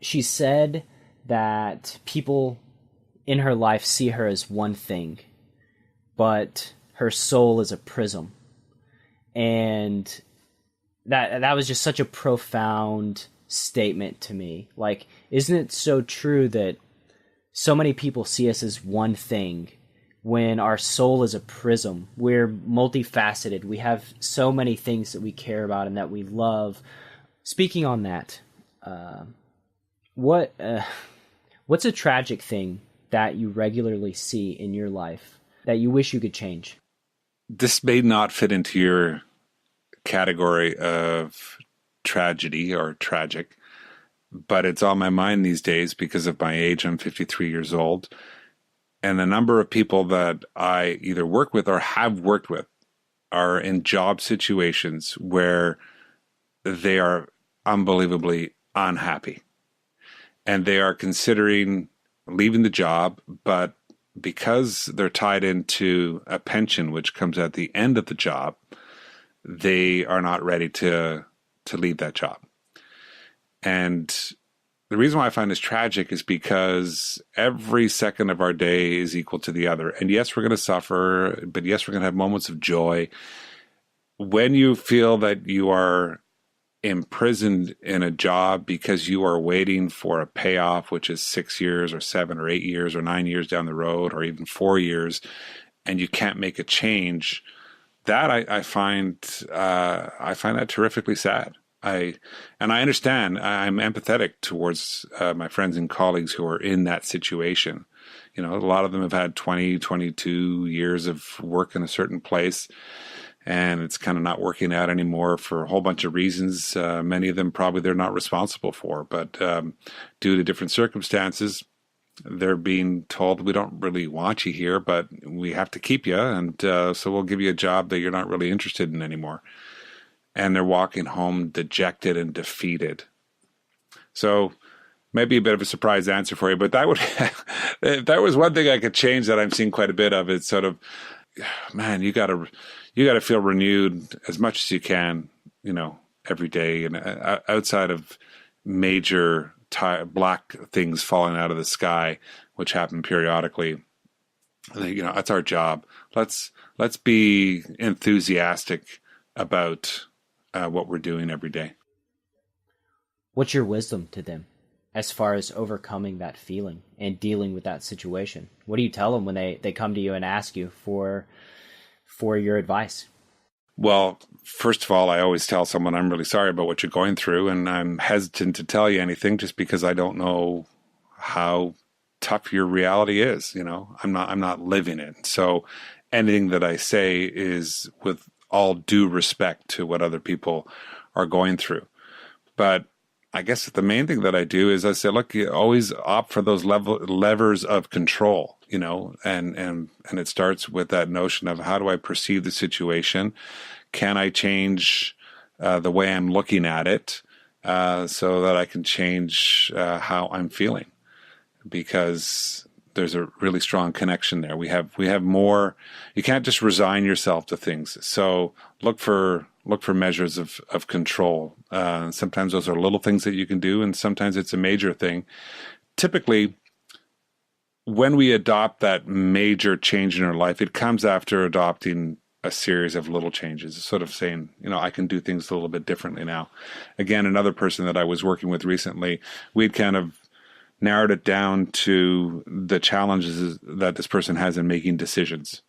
She said that people in her life see her as one thing, but her soul is a prism. And that was just such a profound statement to me. Like, isn't it so true that so many people see us as one thing when our soul is a prism? We're multifaceted. We have so many things that we care about and that we love. Speaking on that, what's a tragic thing that you regularly see in your life that you wish you could change? This may not fit into your category of tragedy or tragic, but it's on my mind these days because of my age. I'm 53 years old. And the number of people that I either work with or have worked with are in job situations where they are unbelievably unhappy. And they are considering leaving the job, but because they're tied into a pension, which comes at the end of the job, they are not ready to leave that job. And the reason why I find this tragic is because every second of our day is equal to the other. And yes, we're going to suffer, but yes, we're going to have moments of joy. When you feel that you are imprisoned in a job because you are waiting for a payoff, which is 6 years or 7 or 8 years or 9 years down the road, or even 4 years, and you can't make a change, that I find that terrifically sad. I understand. I'm empathetic towards my friends and colleagues who are in that situation. A lot of them have had 20, 22 years of work in a certain place, and it's kind of not working out anymore for a whole bunch of reasons. Many of them probably they're not responsible for, but due to different circumstances, they're being told, we don't really want you here, but we have to keep you, and so we'll give you a job that you're not really interested in anymore. And they're walking home dejected and defeated. So maybe a bit of a surprise answer for you, but that would, if there was one thing I could change that I'm seeing quite a bit of, it's sort of, man, you gotta feel renewed as much as you can, every day, and outside of major black things falling out of the sky, which happen periodically. That's our job. Let's be enthusiastic about what we're doing every day. What's your wisdom to them as far as overcoming that feeling and dealing with that situation? What do you tell them when they come to you and ask you for your advice? Well, first of all, I always tell someone I'm really sorry about what you're going through, and I'm hesitant to tell you anything just because I don't know how tough your reality is. I'm not living it. So anything that I say is with all due respect to what other people are going through. But I guess the main thing that I do is I say, look, you always opt for those levers of control, and it starts with that notion of how do I perceive the situation? Can I change the way I'm looking at it so that I can change how I'm feeling? Because there's a really strong connection there. We have more. You can't just resign yourself to things. So look for measures of control. Sometimes those are little things that you can do, and sometimes it's a major thing. Typically, when we adopt that major change in our life, it comes after adopting a series of little changes. It's sort of saying, I can do things a little bit differently now. Again, another person that I was working with recently, we'd kind of narrowed it down to the challenges that this person has in making decisions,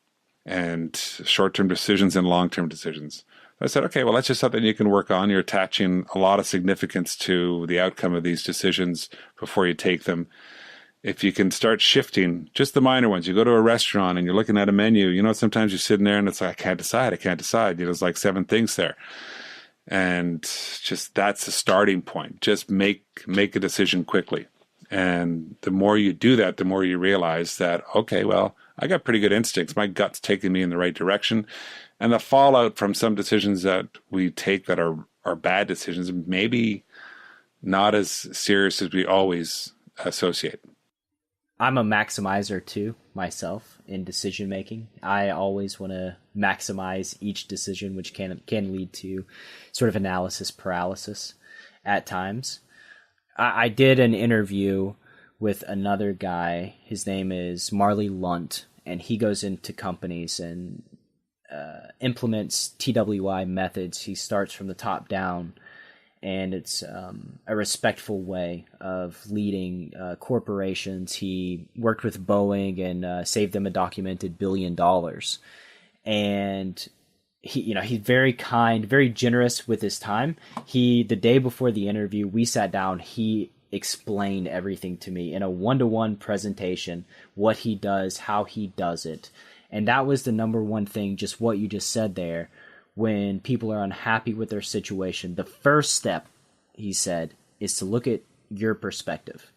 and short-term decisions and long-term decisions. I said, okay, well, that's just something you can work on. You're attaching a lot of significance to the outcome of these decisions before you take them. If you can start shifting just the minor ones, you go to a restaurant and you're looking at a menu, sometimes you're sitting there and it's like, I can't decide. There's like 7 things there. And just that's the starting point. Just make a decision quickly. And the more you do that, the more you realize that, okay, well, I got pretty good instincts. My gut's taking me in the right direction. And the fallout from some decisions that we take that are bad decisions, maybe not as serious as we always associate. I'm a maximizer too, myself, in decision making. I always want to maximize each decision, which can lead to sort of analysis paralysis at times. I did an interview with another guy. His name is Marley Lunt, and he goes into companies and implements TWI methods. He starts from the top down, and it's a respectful way of leading corporations. He worked with Boeing and saved them a documented $1 billion. And he's very kind, very generous with his time. The day before the interview, we sat down. He explained everything to me in a one-to-one presentation, what he does, how he does it. And that was the number one thing, just what you just said there. When people are unhappy with their situation, the first step, he said, is to look at your perspective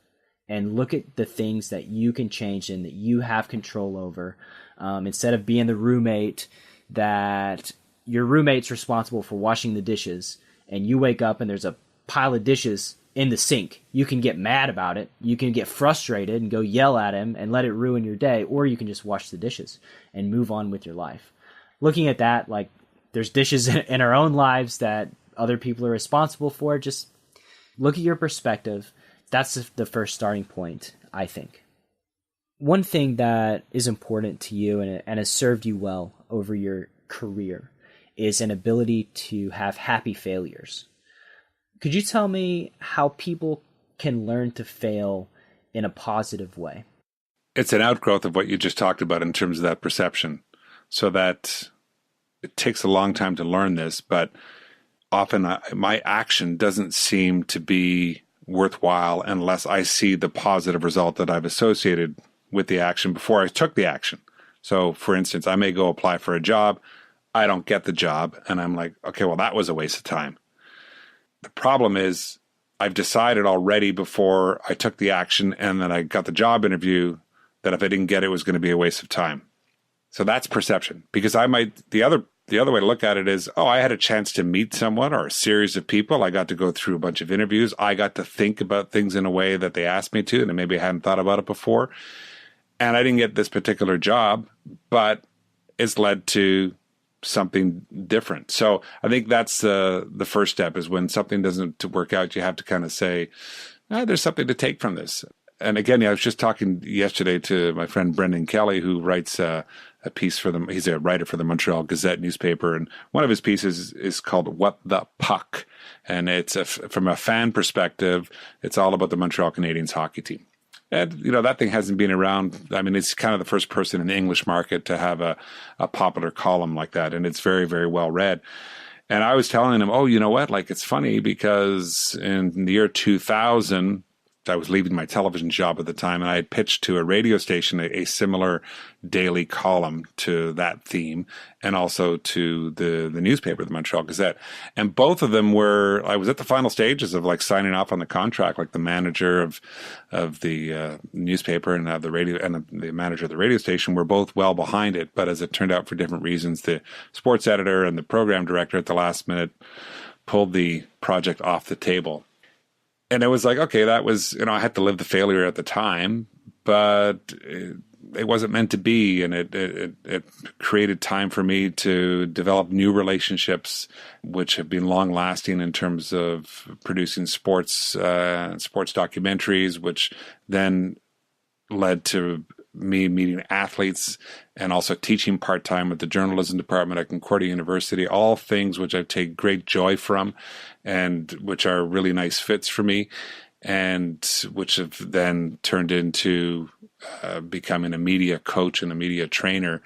and look at the things that you can change and that you have control over. Instead of being the roommate that your roommate's responsible for washing the dishes and you wake up and there's a pile of dishes in the sink. You can get mad about it. You can get frustrated and go yell at him and let it ruin your day, or you can just wash the dishes and move on with your life. Looking at that, like, there's dishes in our own lives that other people are responsible for. Just look at your perspective. That's the first starting point, I think. One thing that is important to you and has served you well over your career is an ability to have happy failures. Could you tell me how people can learn to fail in a positive way? It's an outgrowth of what you just talked about in terms of that perception. So that it takes a long time to learn this, but often my action doesn't seem to be worthwhile unless I see the positive result that I've associated with the action before I took the action. So, for instance, I may go apply for a job. I don't get the job. And I'm like, okay, well, that was a waste of time. The problem is I've decided already before I took the action and then I got the job interview that if I didn't get it, it was going to be a waste of time. So that's perception, because the other the other way to look at it is, I had a chance to meet someone or a series of people. I got to go through a bunch of interviews. I got to think about things in a way that they asked me to, and maybe I hadn't thought about it before. And I didn't get this particular job, but it's led to something different. So I think that's the first step, is when something doesn't work out, you have to kind of say, there's something to take from this. And again, I was just talking yesterday to my friend Brendan Kelly, who writes a piece for them. He's a writer for the Montreal Gazette newspaper. And one of his pieces is called What the Puck. And it's from a fan perspective, it's all about the Montreal Canadiens hockey team. And, that thing hasn't been around. I mean, it's kind of the first person in the English market to have a popular column like that. And it's very, very well read. And I was telling him, you know what? Like, it's funny because in the year 2000, I was leaving my television job at the time, and I had pitched to a radio station a similar daily column to that theme, and also to the newspaper, the Montreal Gazette. And both of them I was at the final stages of like signing off on the contract. Like the manager of the newspaper and the radio and the manager of the radio station were both well behind it. But as it turned out, for different reasons, the sports editor and the program director at the last minute pulled the project off the table. And it was like, okay, that was, I had to live the failure at the time, but it wasn't meant to be. And it created time for me to develop new relationships, which have been long lasting in terms of producing sports documentaries, which then led to me meeting athletes and also teaching part-time at the journalism department at Concordia University, all things which I take great joy from and which are really nice fits for me, and which have then turned into becoming a media coach and a media trainer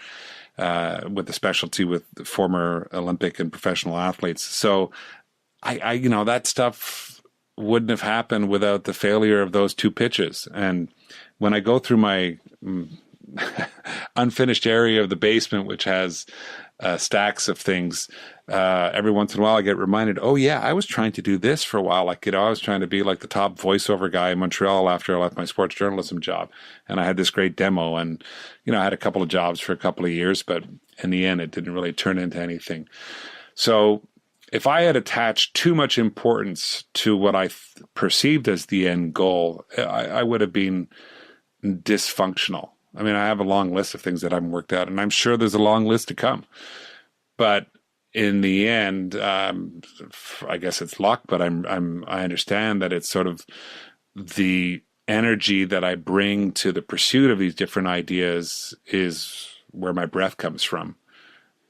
with a specialty with former Olympic and professional athletes. So I that stuff wouldn't have happened without the failure of those two pitches. And when I go through my unfinished area of the basement, which has stacks of things, every once in a while I get reminded, I was trying to do this for a while. Like, I was trying to be like the top voiceover guy in Montreal after I left my sports journalism job. And I had this great demo, and, I had a couple of jobs for a couple of years, but in the end, it didn't really turn into anything. So if I had attached too much importance to what I perceived as the end goal, I would have been dysfunctional. I mean, I have a long list of things that I haven't worked out, and I'm sure there's a long list to come. But in the end, I guess it's luck, but I understand that it's sort of the energy that I bring to the pursuit of these different ideas is where my breath comes from.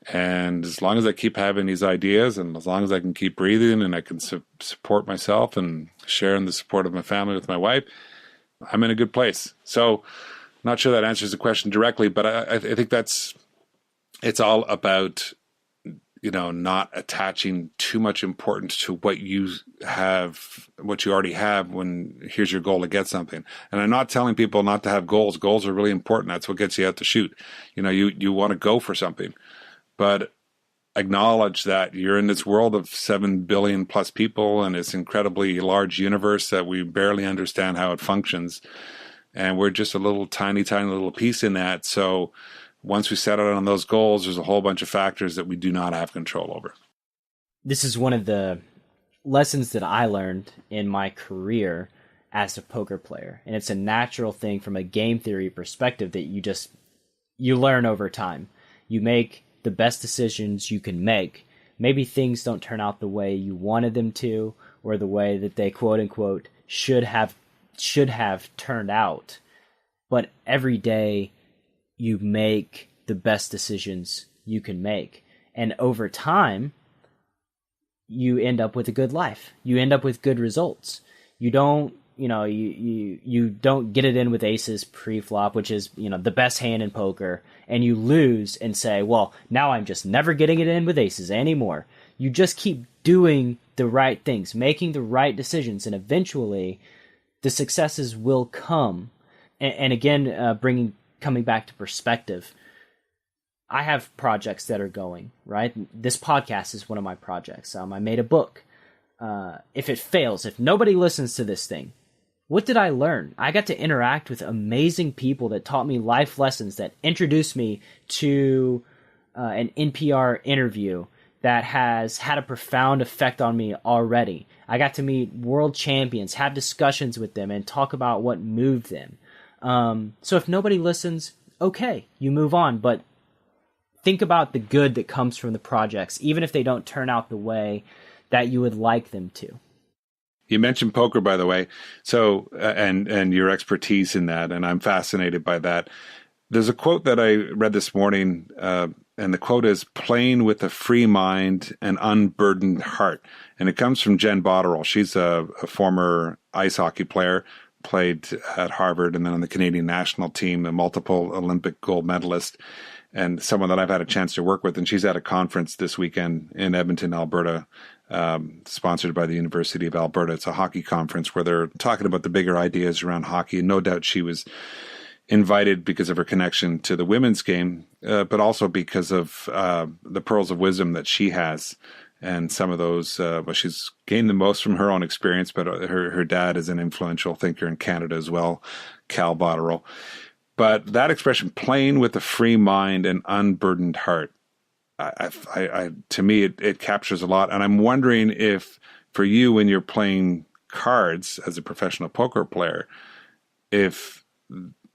And as long as I keep having these ideas, and as long as I can keep breathing, and I can support myself and sharing the support of my family with my wife, I'm in a good place. So not sure that answers the question directly, but I think it's all about, not attaching too much importance to what you already have when here's your goal to get something. And I'm not telling people not to have goals. Goals are really important. That's what gets you out to shoot. You want to go for something, but acknowledge that you're in this world of 7 billion plus people, and it's incredibly large universe that we barely understand how it functions. And we're just a little tiny little piece in that. So once we set out on those goals, there's a whole bunch of factors that we do not have control over. This is one of the lessons that I learned in my career as a poker player. And it's a natural thing from a game theory perspective that you learn over time. You make the best decisions you can make. Maybe things don't turn out the way you wanted them to, or the way that they quote unquote should have turned out. But every day you make the best decisions you can make. And over time, you end up with a good life. You end up with good results. You don't, you don't get it in with aces pre-flop, which is, the best hand in poker, and you lose and say, well, now I'm just never getting it in with aces anymore. You just keep doing the right things, making the right decisions, and eventually the successes will come. And again, coming back to perspective, I have projects that are going, right? This podcast is one of my projects. I made a book. If it fails, if nobody listens to this thing, what did I learn? I got to interact with amazing people that taught me life lessons, that introduced me to an NPR interview that has had a profound effect on me already. I got to meet world champions, have discussions with them, and talk about what moved them. So if nobody listens, okay, you move on. But think about the good that comes from the projects, even if they don't turn out the way that you would like them to. You mentioned poker, by the way, so and your expertise in that, and I'm fascinated by that. There's a quote that I read this morning, and the quote is, "Playing with a free mind and unburdened heart." And it comes from Jen Botterill. She's a former ice hockey player, played at Harvard and then on the Canadian national team, a multiple Olympic gold medalist, and someone that I've had a chance to work with. And she's at a conference this weekend in Edmonton, Alberta, sponsored by the University of Alberta. It's a hockey conference where they're talking about the bigger ideas around hockey. And no doubt she was invited because of her connection to the women's game, but also because of the pearls of wisdom that she has. And some of those, well, she's gained the most from her own experience, but her dad is an influential thinker in Canada as well, Cal Botterill. But that expression, playing with a free mind and unburdened heart, to me, it captures a lot. And I'm wondering if for you, when you're playing cards as a professional poker player, if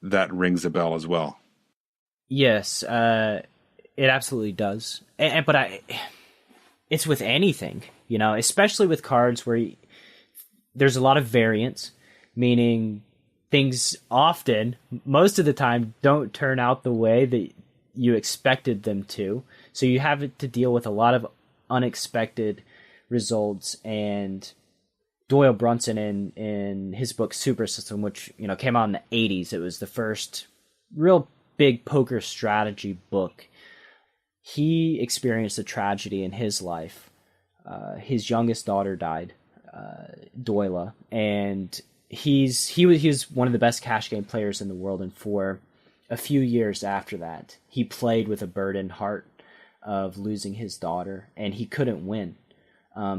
that rings a bell as well. Yes, it absolutely does. But it's with anything, especially with cards where there's a lot of variance, meaning things often, most of the time, don't turn out the way that you expected them to. So you have to deal with a lot of unexpected results. And Doyle Brunson in his book Super System, which came out in the 80s, it was the first real big poker strategy book. He experienced a tragedy in his life. His youngest daughter died, Doyle, and he was one of the best cash game players in the world. And for a few years after that, he played with a burdened heart of losing his daughter, and he couldn't win.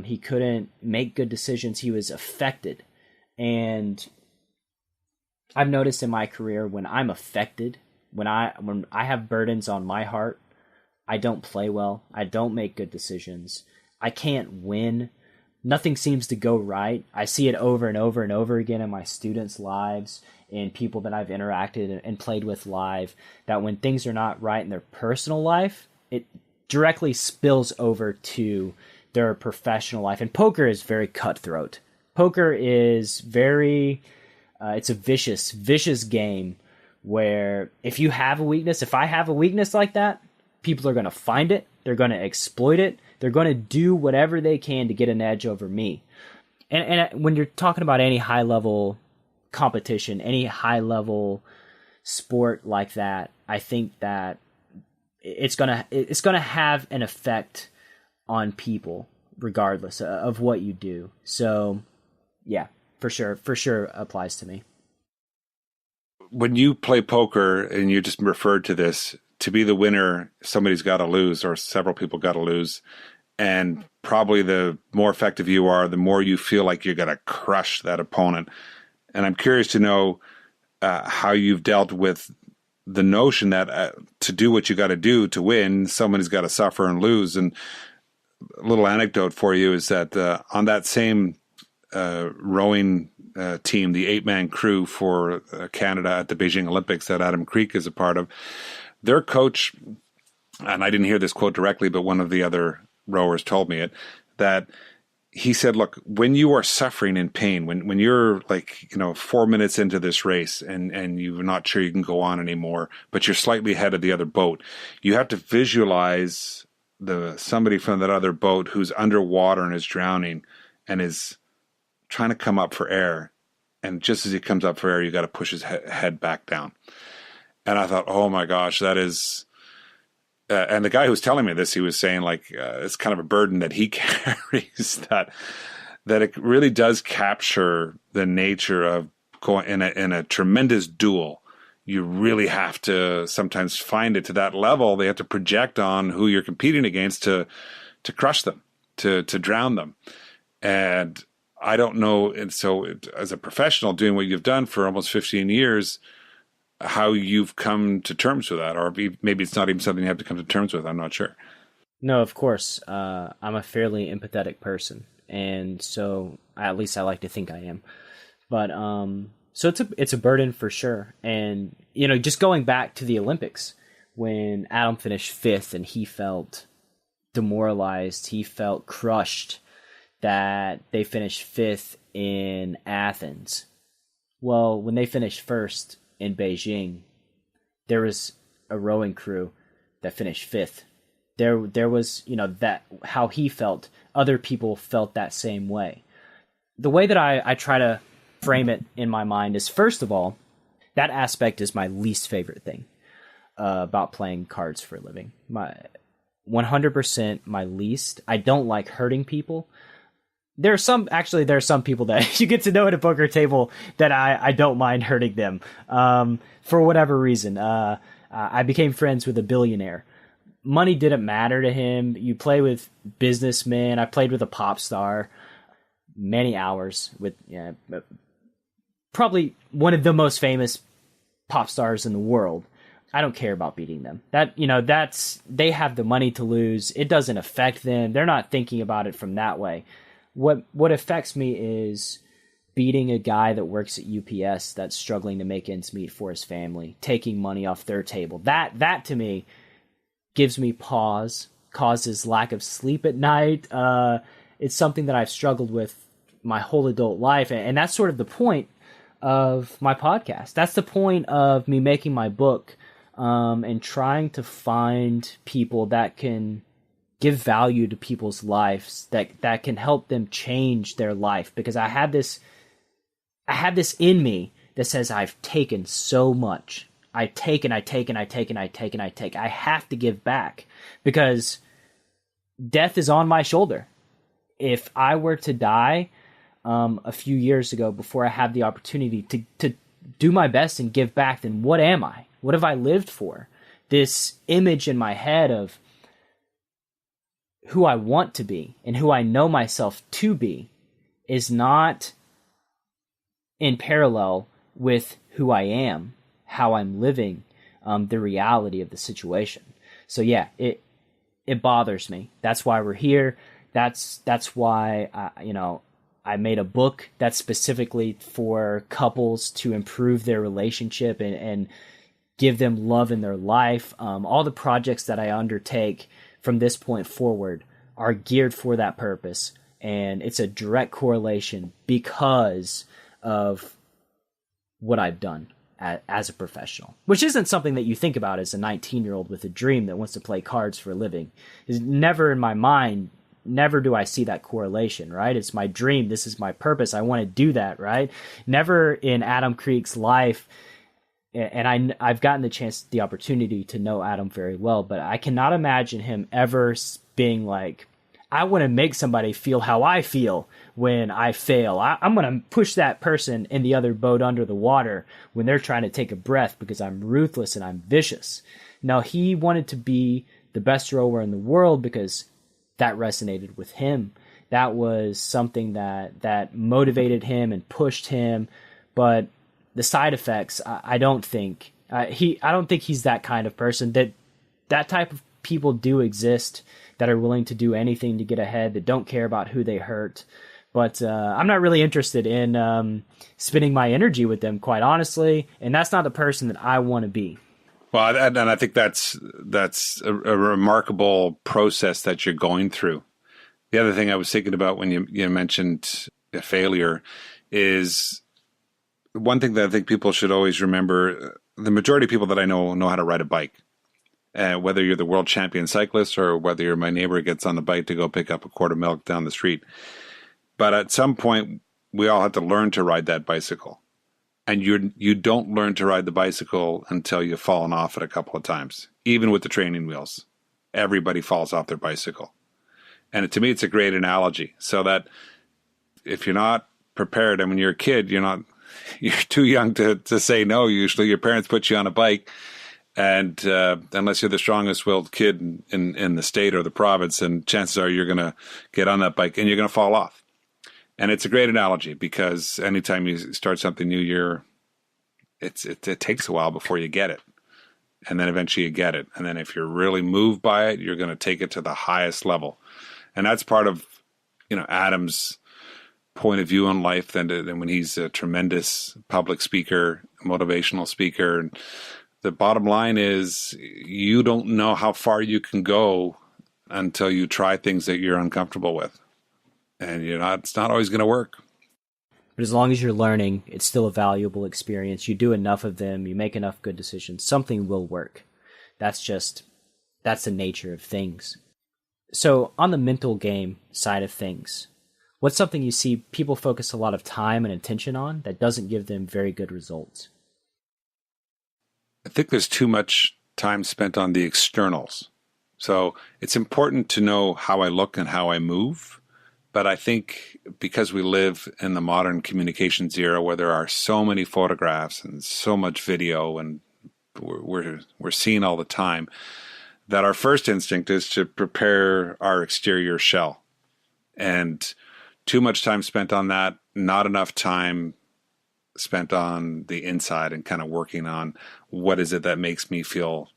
He couldn't make good decisions. He was affected. And I've noticed in my career, when I'm affected, when I have burdens on my heart, I don't play well. I don't make good decisions. I can't win. Nothing seems to go right. I see it over and over and over again in my students' lives, in people that I've interacted and played with live, that when things are not right in their personal life, it directly spills over to their professional life. And poker is very cutthroat. Poker is very, it's a vicious game where if you have a weakness, if I have a weakness like that, people are going to find it. They're going to exploit it. They're going to do whatever they can to get an edge over me. And when you're talking about any high-level competition, any high-level sport like that, I think that it's gonna have an effect on people regardless of what you do. So, yeah, for sure applies to me. When you play poker, and you just referred to this, to be the winner, somebody's got to lose, or several people got to lose. And probably the more effective you are, the more you feel like you're going to crush that opponent. And I'm curious to know how you've dealt with the notion that to do what you got to do to win, somebody's got to suffer and lose. And a little anecdote for you is that on that same rowing team, the 8-man crew for Canada at the Beijing Olympics that Adam Creek is a part of, their coach, and I didn't hear this quote directly, but one of the other rowers told me it, that he said, look, when you are suffering in pain, when you're 4 minutes into this race and you're not sure you can go on anymore, but you're slightly ahead of the other boat, you have to visualize somebody from that other boat who's underwater and is drowning and is trying to come up for air. And just as he comes up for air, you got to push his head back down. And I thought, oh my gosh, that is... and the guy who was telling me this, he was saying it's kind of a burden that he carries, that it really does capture the nature of going in a tremendous duel. You really have to sometimes find it to that level. They have to project on who you're competing against to crush them, to drown them. And I don't know. And so as a professional doing what you've done for almost 15 years, how you've come to terms with that, or maybe it's not even something you have to come to terms with. I'm not sure. No, of course. I'm a fairly empathetic person, and so at least I like to think I am. But so it's a burden for sure. And just going back to the Olympics, when Adam finished fifth and he felt demoralized, he felt crushed that they finished fifth in Athens. Well, when they finished first in Beijing, there was a rowing crew that finished fifth. There was, that how he felt. Other people felt that same way. The way that I try to frame it in my mind is, first of all, that aspect is my least favorite thing about playing cards for a living. My 100% my least. I don't like hurting people. There are some people that you get to know at a poker table that I don't mind hurting them for whatever reason. I became friends with a billionaire. Money didn't matter to him. You play with businessmen. I played with a pop star many hours with probably one of the most famous pop stars in the world. I don't care about beating them. They have the money to lose. It doesn't affect them. They're not thinking about it from that way. What affects me is beating a guy that works at UPS that's struggling to make ends meet for his family, taking money off their table. That to me gives me pause, causes lack of sleep at night. It's something that I've struggled with my whole adult life. And that's sort of the point of my podcast. That's the point of me making my book, and trying to find people that can give value to people's lives, that can help them change their life. Because I have this in me that says I've taken so much. I take. I have to give back because death is on my shoulder. If I were to die a few years ago before I had the opportunity to do my best and give back, then what am I? What have I lived for? This image in my head of who I want to be and who I know myself to be is not in parallel with who I am, how I'm living, the reality of the situation. So yeah, it bothers me. That's why we're here. That's why I made a book that's specifically for couples to improve their relationship and give them love in their life. All the projects that I undertake from this point forward are geared for that purpose. And it's a direct correlation because of what I've done as a professional, which isn't something that you think about as a 19-year-old with a dream that wants to play cards for a living. Is never in my mind. Never do I see that correlation, right? It's my dream. This is my purpose. I want to do that, right? Never in Adam Creek's life. And I've gotten the opportunity to know Adam very well, but I cannot imagine him ever being like, I want to make somebody feel how I feel when I fail. I'm going to push that person in the other boat under the water when they're trying to take a breath because I'm ruthless and I'm vicious. Now, he wanted to be the best rower in the world because that resonated with him. That was something that motivated him and pushed him, but the side effects, I don't think he's that kind of person. That type of people do exist that are willing to do anything to get ahead, that don't care about who they hurt. But I'm not really interested in spending my energy with them, quite honestly. And that's not the person that I want to be. Well, and I think that's a remarkable process that you're going through. The other thing I was thinking about when you mentioned a failure is one thing that I think people should always remember. The majority of people that I know how to ride a bike. Whether you're the world champion cyclist or whether you're my neighbor who gets on the bike to go pick up a quart of milk down the street. But at some point, we all have to learn to ride that bicycle. And you don't learn to ride the bicycle until you've fallen off it a couple of times. Even with the training wheels, everybody falls off their bicycle. And to me, it's a great analogy. So that if you're not prepared, and when you're a kid, you're too young to say no. Usually your parents put you on a bike. And unless you're the strongest willed kid in the state or the province, and chances are you're going to get on that bike and you're going to fall off. And it's a great analogy because anytime you start something new, it takes a while before you get it. And then eventually you get it. And then if you're really moved by it, you're going to take it to the highest level. And that's part of, Adam's point of view on life. Then when he's a tremendous public speaker, motivational speaker. And the bottom line is you don't know how far you can go until you try things that you're uncomfortable with. And it's not always going to work. But as long as you're learning, it's still a valuable experience. You do enough of them, you make enough good decisions, something will work. That's the nature of things. So on the mental game side of things, what's something you see people focus a lot of time and attention on that doesn't give them very good results? I think there's too much time spent on the externals. So it's important to know how I look and how I move. But I think because we live in the modern communications era where there are so many photographs and so much video and we're seeing all the time, that our first instinct is to prepare our exterior shell. And too much time spent on that, not enough time spent on the inside and kind of working on what is it that makes me feel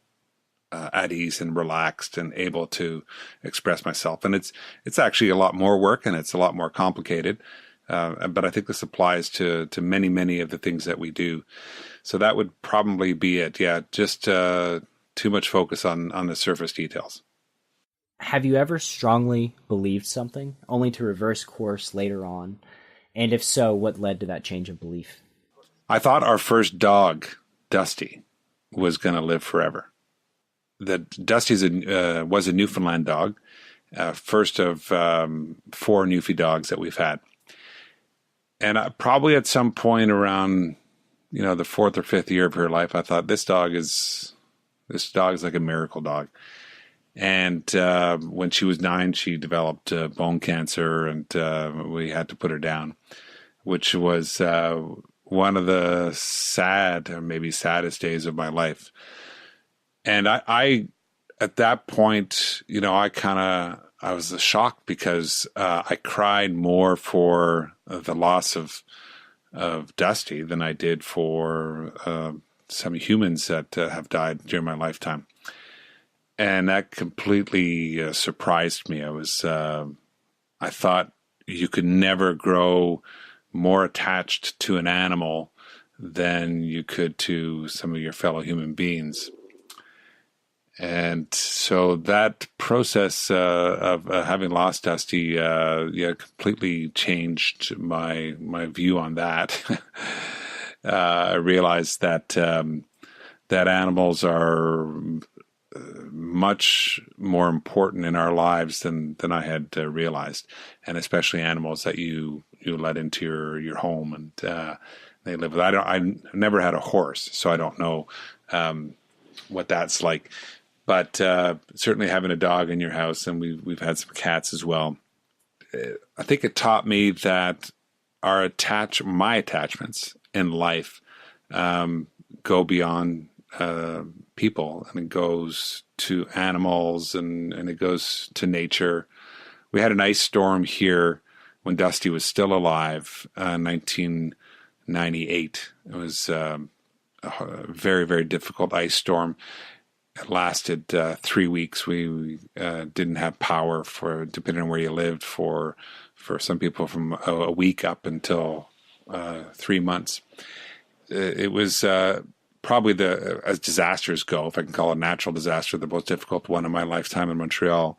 at ease and relaxed and able to express myself. And it's actually a lot more work and it's a lot more complicated. But I think this applies to many, many of the things that we do. So that would probably be it. Yeah, just too much focus on the surface details. Have you ever strongly believed something only to reverse course later on? And if so, what led to that change of belief? I thought our first dog, Dusty, was going to live forever. That Dusty was a Newfoundland dog, first of 4 Newfie dogs that we've had. And probably at some point around, the 4th or 5th year of her life, I thought this dog is like a miracle dog. And when she was 9, she developed bone cancer, and we had to put her down, which was one of the sad, or maybe saddest days of my life. And I at that point, I was shocked because I cried more for the loss of Dusty than I did for some humans that have died during my lifetime. And that completely surprised me. I thought you could never grow more attached to an animal than you could to some of your fellow human beings. And so that process of having lost Dusty, completely changed my view on that. I realized that animals are much more important in our lives than I had realized, and especially animals that you let into your home and they live with. I never had a horse, so I don't know what that's like. But certainly having a dog in your house, and we've had some cats as well. I think it taught me that my attachments in life go beyond people, and it goes to animals, and it goes to nature. We had an ice storm here when Dusty was still alive, 1998. It was a very, very difficult ice storm. It lasted 3 weeks. We didn't have power depending on where you lived, for some people from a week up until 3 months. It was probably as disasters go, if I can call it a natural disaster, the most difficult one in my lifetime in Montreal.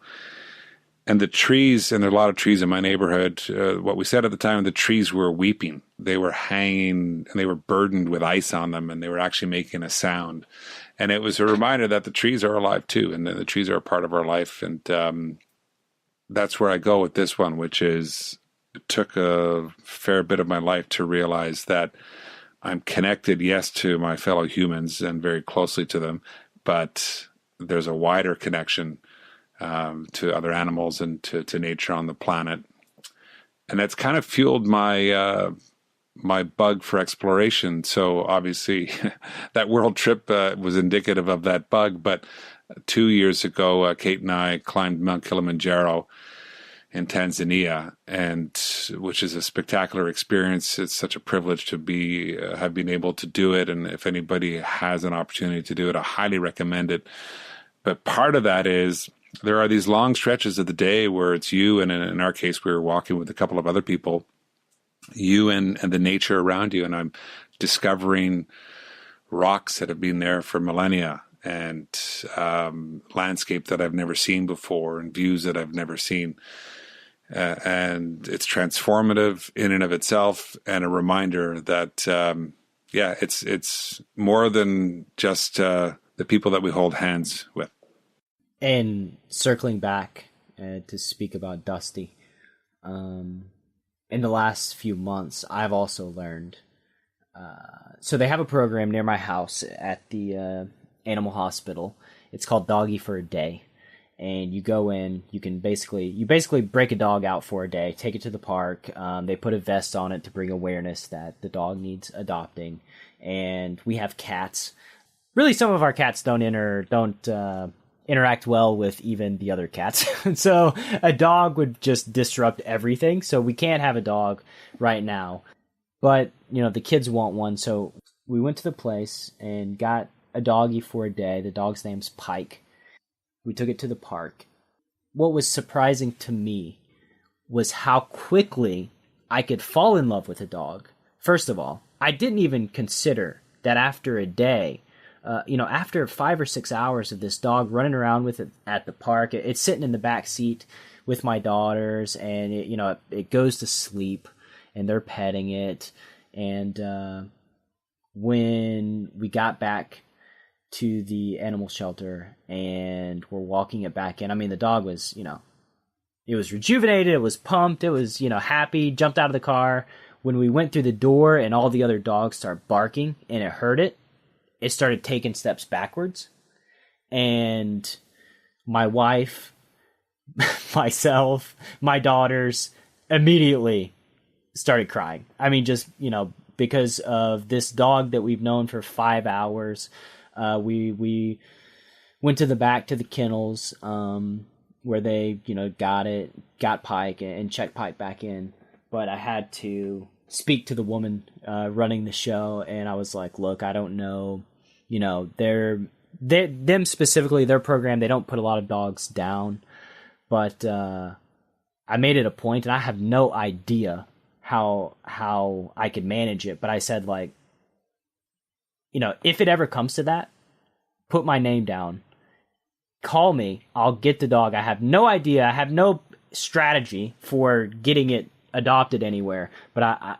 And the trees, and there are a lot of trees in my neighborhood, what we said at the time, the trees were weeping. They were hanging, and they were burdened with ice on them, and they were actually making a sound. And it was a reminder that the trees are alive too, and the trees are a part of our life. And that's where I go with this one, which is it took a fair bit of my life to realize that I'm connected, yes, to my fellow humans and very closely to them, but there's a wider connection to other animals and to nature on the planet. And that's kind of fueled my bug for exploration. So obviously that world trip was indicative of that bug. But 2 years ago, Kate and I climbed Mount Kilimanjaro, in Tanzania, and which is a spectacular experience. It's such a privilege to have been able to do it. And if anybody has an opportunity to do it, I highly recommend it. But part of that is there are these long stretches of the day where it's you, and in our case, we were walking with a couple of other people, you and the nature around you. And I'm discovering rocks that have been there for millennia, and landscape that I've never seen before, and views that I've never seen. And it's transformative in and of itself, and a reminder that, it's more than just the people that we hold hands with. And circling back to speak about Dusty, in the last few months, I've also learned. So they have a program near my house at the animal hospital. It's called Doggy for a Day. And you go in, you basically break a dog out for a day, take it to the park. They put a vest on it to bring awareness that the dog needs adopting. And we have cats. Really, some of our cats don't interact well with even the other cats. So a dog would just disrupt everything. So we can't have a dog right now. But, the kids want one. So we went to the place and got a doggy for a day. The dog's name's Pike. We took it to the park. What was surprising to me was how quickly I could fall in love with a dog. First of all, I didn't even consider that after a day, after 5 or 6 hours of this dog running around with it at the park, it's sitting in the back seat with my daughters, and it goes to sleep, and they're petting it. And when we got back to the animal shelter and we're walking it back in, the dog was, it was rejuvenated, it was pumped, it was, happy, jumped out of the car. When we went through the door and all the other dogs started barking and it heard it, it started taking steps backwards. And my wife, myself, my daughters immediately started crying. Because of this dog that we've known for 5 hours. We went to the back to the kennels, where they, got Pike and checked Pike back in. But I had to speak to the woman running the show, and I was like, look, I don't know, them specifically, their program, they don't put a lot of dogs down. But I made it a point, and I have no idea how I could manage it. But I said, like, if it ever comes to that, put my name down. Call me. I'll get the dog. I have no idea. I have no strategy for getting it adopted anywhere. But I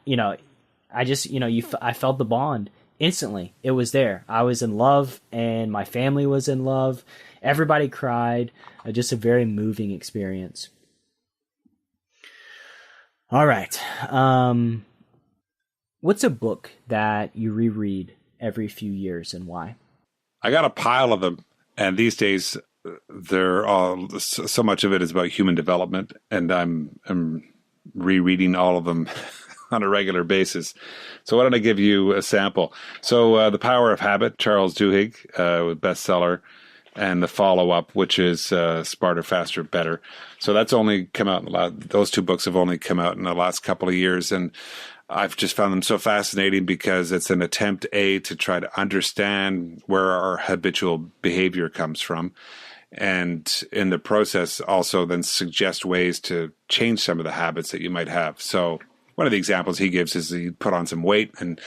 felt the bond instantly. It was there. I was in love, and my family was in love. Everybody cried. Just a very moving experience. All right. What's a book that you reread every few years, and why? I got a pile of them, and these days so much of it is about human development, and I'm rereading all of them on a regular basis. So why don't I give you a sample? So The Power of Habit, Charles Duhigg, bestseller, and the follow-up, which is Smarter, Faster, Better. So that's only come out those two books have only come out in the last couple of years, and I've just found them so fascinating because it's an attempt, to try to understand where our habitual behavior comes from. And in the process, also then suggest ways to change some of the habits that you might have. So one of the examples he gives is he put on some weight, and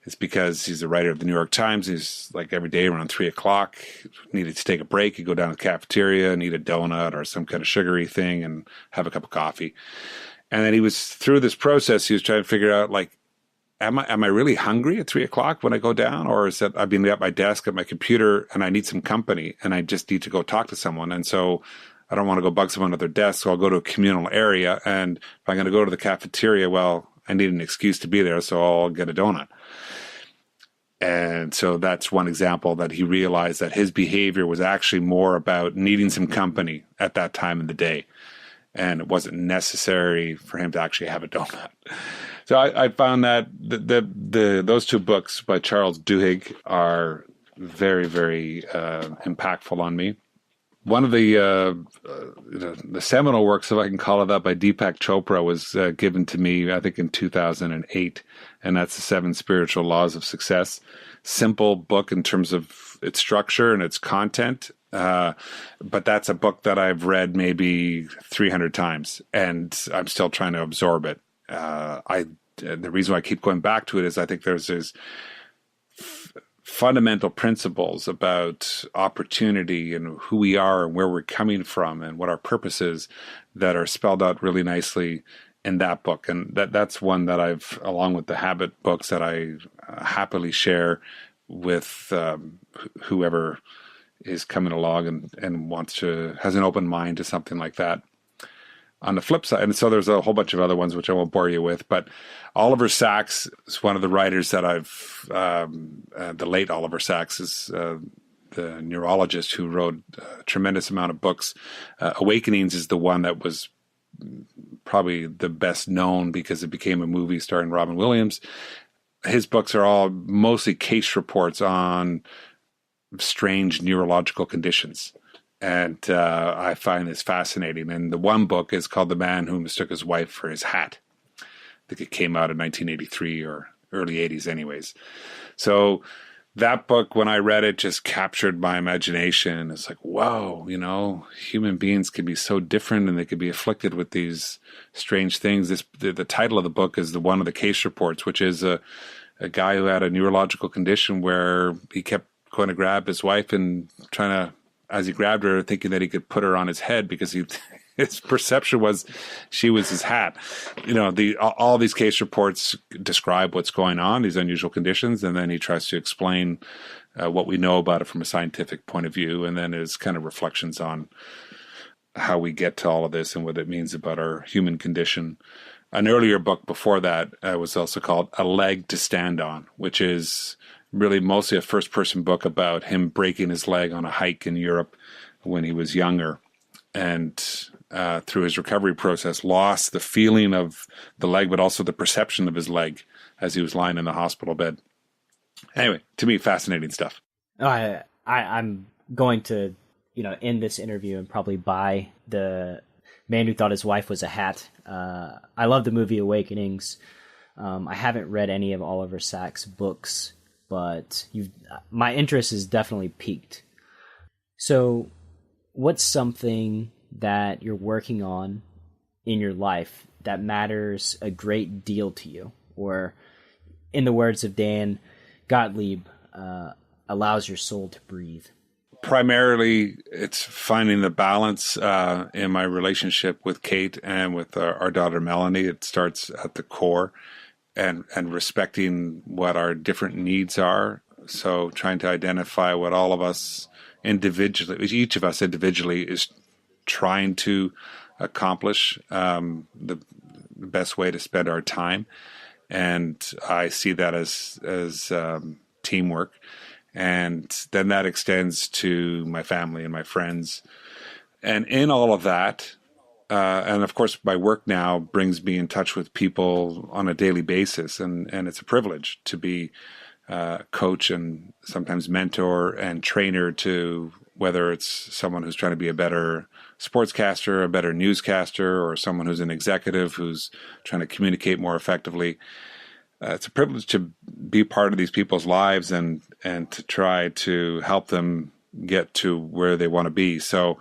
it's because he's a writer of the New York Times. He's like every day around 3:00, needed to take a break. He'd go down to the cafeteria and eat a donut or some kind of sugary thing and have a cup of coffee. And then he was through this process. He was trying to figure out, like, am I really hungry at 3:00 when I go down, or is that I've been at my desk at my computer and I need some company and I just need to go talk to someone, and so I don't want to go bug someone at their desk, so I'll go to a communal area. And if I'm going to go to the cafeteria, well, I need an excuse to be there, so I'll get a donut. And so that's one example that he realized that his behavior was actually more about needing some company at that time of the day. And it wasn't necessary for him to actually have a donut. So I found that those two books by Charles Duhigg are very, very impactful on me. One of the seminal works, if I can call it that, by Deepak Chopra was given to me, I think, in 2008, and that's The 7 Spiritual Laws of Success. Simple book in terms of its structure and its content, but that's a book that I've read maybe 300 times, and I'm still trying to absorb it. The reason why I keep going back to it is I think there's these fundamental principles about opportunity and who we are and where we're coming from and what our purpose is that are spelled out really nicely in that book. And that's one that I've, along with the habit books, that I happily share with whoever is coming along and has an open mind to something like that. On the flip side, and so there's a whole bunch of other ones which I won't bore you with, but Oliver Sacks is one of the writers that the late Oliver Sacks is the neurologist who wrote a tremendous amount of books. Awakenings is the one that was probably the best known because it became a movie starring Robin Williams. His books are all mostly case reports on strange neurological conditions. And I find this fascinating. And the one book is called The Man Who Mistook His Wife for His Hat. I think it came out in 1983 or early 80s anyways. So that book, when I read it, just captured my imagination. It's like, whoa, human beings can be so different and they could be afflicted with these strange things. The title of the book is one of the case reports, which is a guy who had a neurological condition where he kept going to grab his wife and trying to, as he grabbed her, thinking that he could put her on his head because his perception was she was his hat. All these case reports describe what's going on, these unusual conditions, and then he tries to explain what we know about it from a scientific point of view, and then his kind of reflections on how we get to all of this and what it means about our human condition. An earlier book before that was also called A Leg to Stand On, which is really mostly a first-person book about him breaking his leg on a hike in Europe when he was younger, and through his recovery process lost the feeling of the leg, but also the perception of his leg as he was lying in the hospital bed. Anyway, to me, fascinating stuff. I'm going to, end this interview and probably buy The Man Who Thought His Wife Was a Hat. I love the movie Awakenings. I haven't read any of Oliver Sacks' books, but my interest is definitely piqued. So what's something that you're working on in your life that matters a great deal to you? Or in the words of Dan Gottlieb, allows your soul to breathe? Primarily, it's finding the balance in my relationship with Kate and with our daughter Melanie. It starts at the core. And respecting what our different needs are. So trying to identify what all of us individually, each of us individually, is trying to accomplish, the best way to spend our time. And I see that as teamwork. And then that extends to my family and my friends. And in all of that, and of course, my work now brings me in touch with people on a daily basis, and it's a privilege to be coach and sometimes mentor and trainer to whether it's someone who's trying to be a better sportscaster, a better newscaster, or someone who's an executive who's trying to communicate more effectively. It's a privilege to be part of these people's lives and to try to help them get to where they want to be. So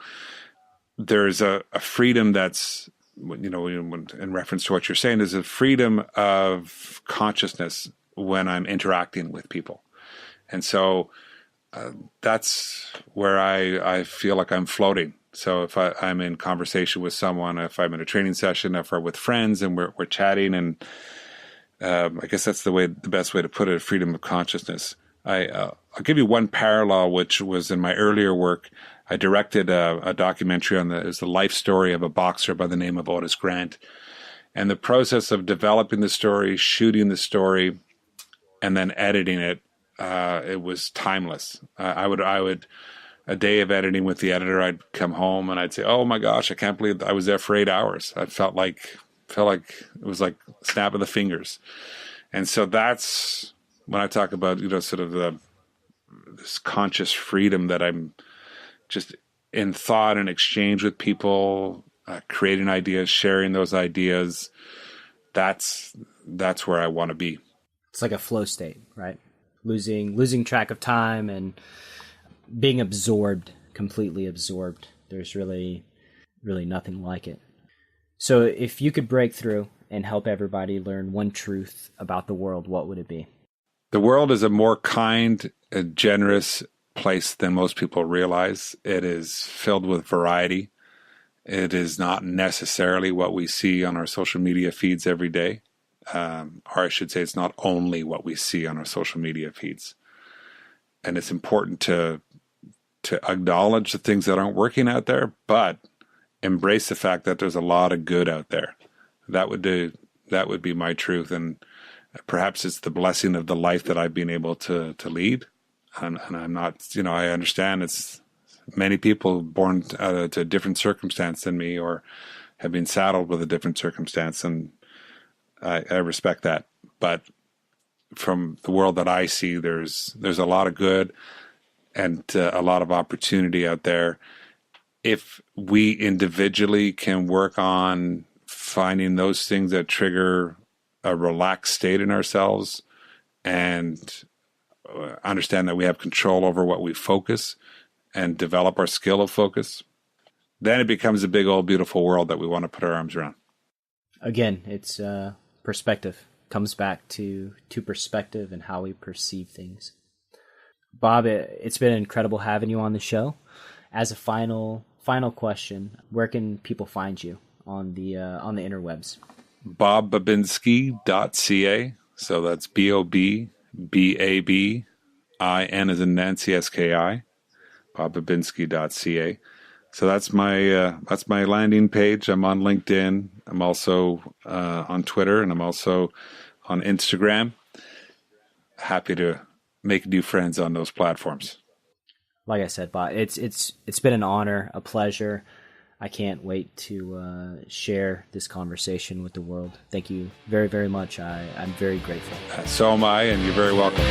there's a freedom that's, in reference to what you're saying, there's a freedom of consciousness when I'm interacting with people. And so that's where I feel like I'm floating. So if I'm in conversation with someone, if I'm in a training session, if we're with friends and we're chatting, and I guess that's the best way to put it, freedom of consciousness. I'll give you one parallel, which was in my earlier work. I directed a documentary on the life story of a boxer by the name of Otis Grant. And the process of developing the story, shooting the story, and then editing it, it was timeless. I would a day of editing with the editor, I'd come home and I'd say, "Oh my gosh, I can't believe I was there for 8 hours." I felt like it was like snap of the fingers. And so that's when I talk about, sort of this conscious freedom that I'm just in thought and exchange with people, creating ideas, sharing those ideas. That's where I want to be. It's like a flow state, right? Losing track of time and being absorbed, completely absorbed. There's really nothing like it. So if you could break through and help everybody learn one truth about the world, what would it be? The world is a more kind, generous place than most people realize. It is filled with variety. It is not necessarily what we see on our social media feeds every day. Or I should say it's not only what we see on our social media feeds. And it's important to acknowledge the things that aren't working out there, but embrace the fact that there's a lot of good out there. That would be my truth. And perhaps it's the blessing of the life that I've been able to lead. And I'm not, I understand it's many people born to a different circumstance than me, or have been saddled with a different circumstance. And I respect that. But from the world that I see, there's a lot of good and a lot of opportunity out there. If we individually can work on finding those things that trigger a relaxed state in ourselves and understand that we have control over what we focus and develop our skill of focus, then it becomes a big old beautiful world that we want to put our arms around. Again, it's perspective. Comes back to perspective and how we perceive things. Bob, it's been incredible having you on the show. As a final question, where can people find you on the interwebs? BobBabinski.ca. So that's BOBBABIN as in Nancy SKI. BobBabinski.ca. So that's my landing page. I'm on LinkedIn. I'm also on Twitter, and I'm also on Instagram. Happy to make new friends on those platforms. Like I said, Bob, it's been an honor, a pleasure. I can't wait to share this conversation with the world. Thank you very, very much. I'm very grateful. So am I, and you're very welcome.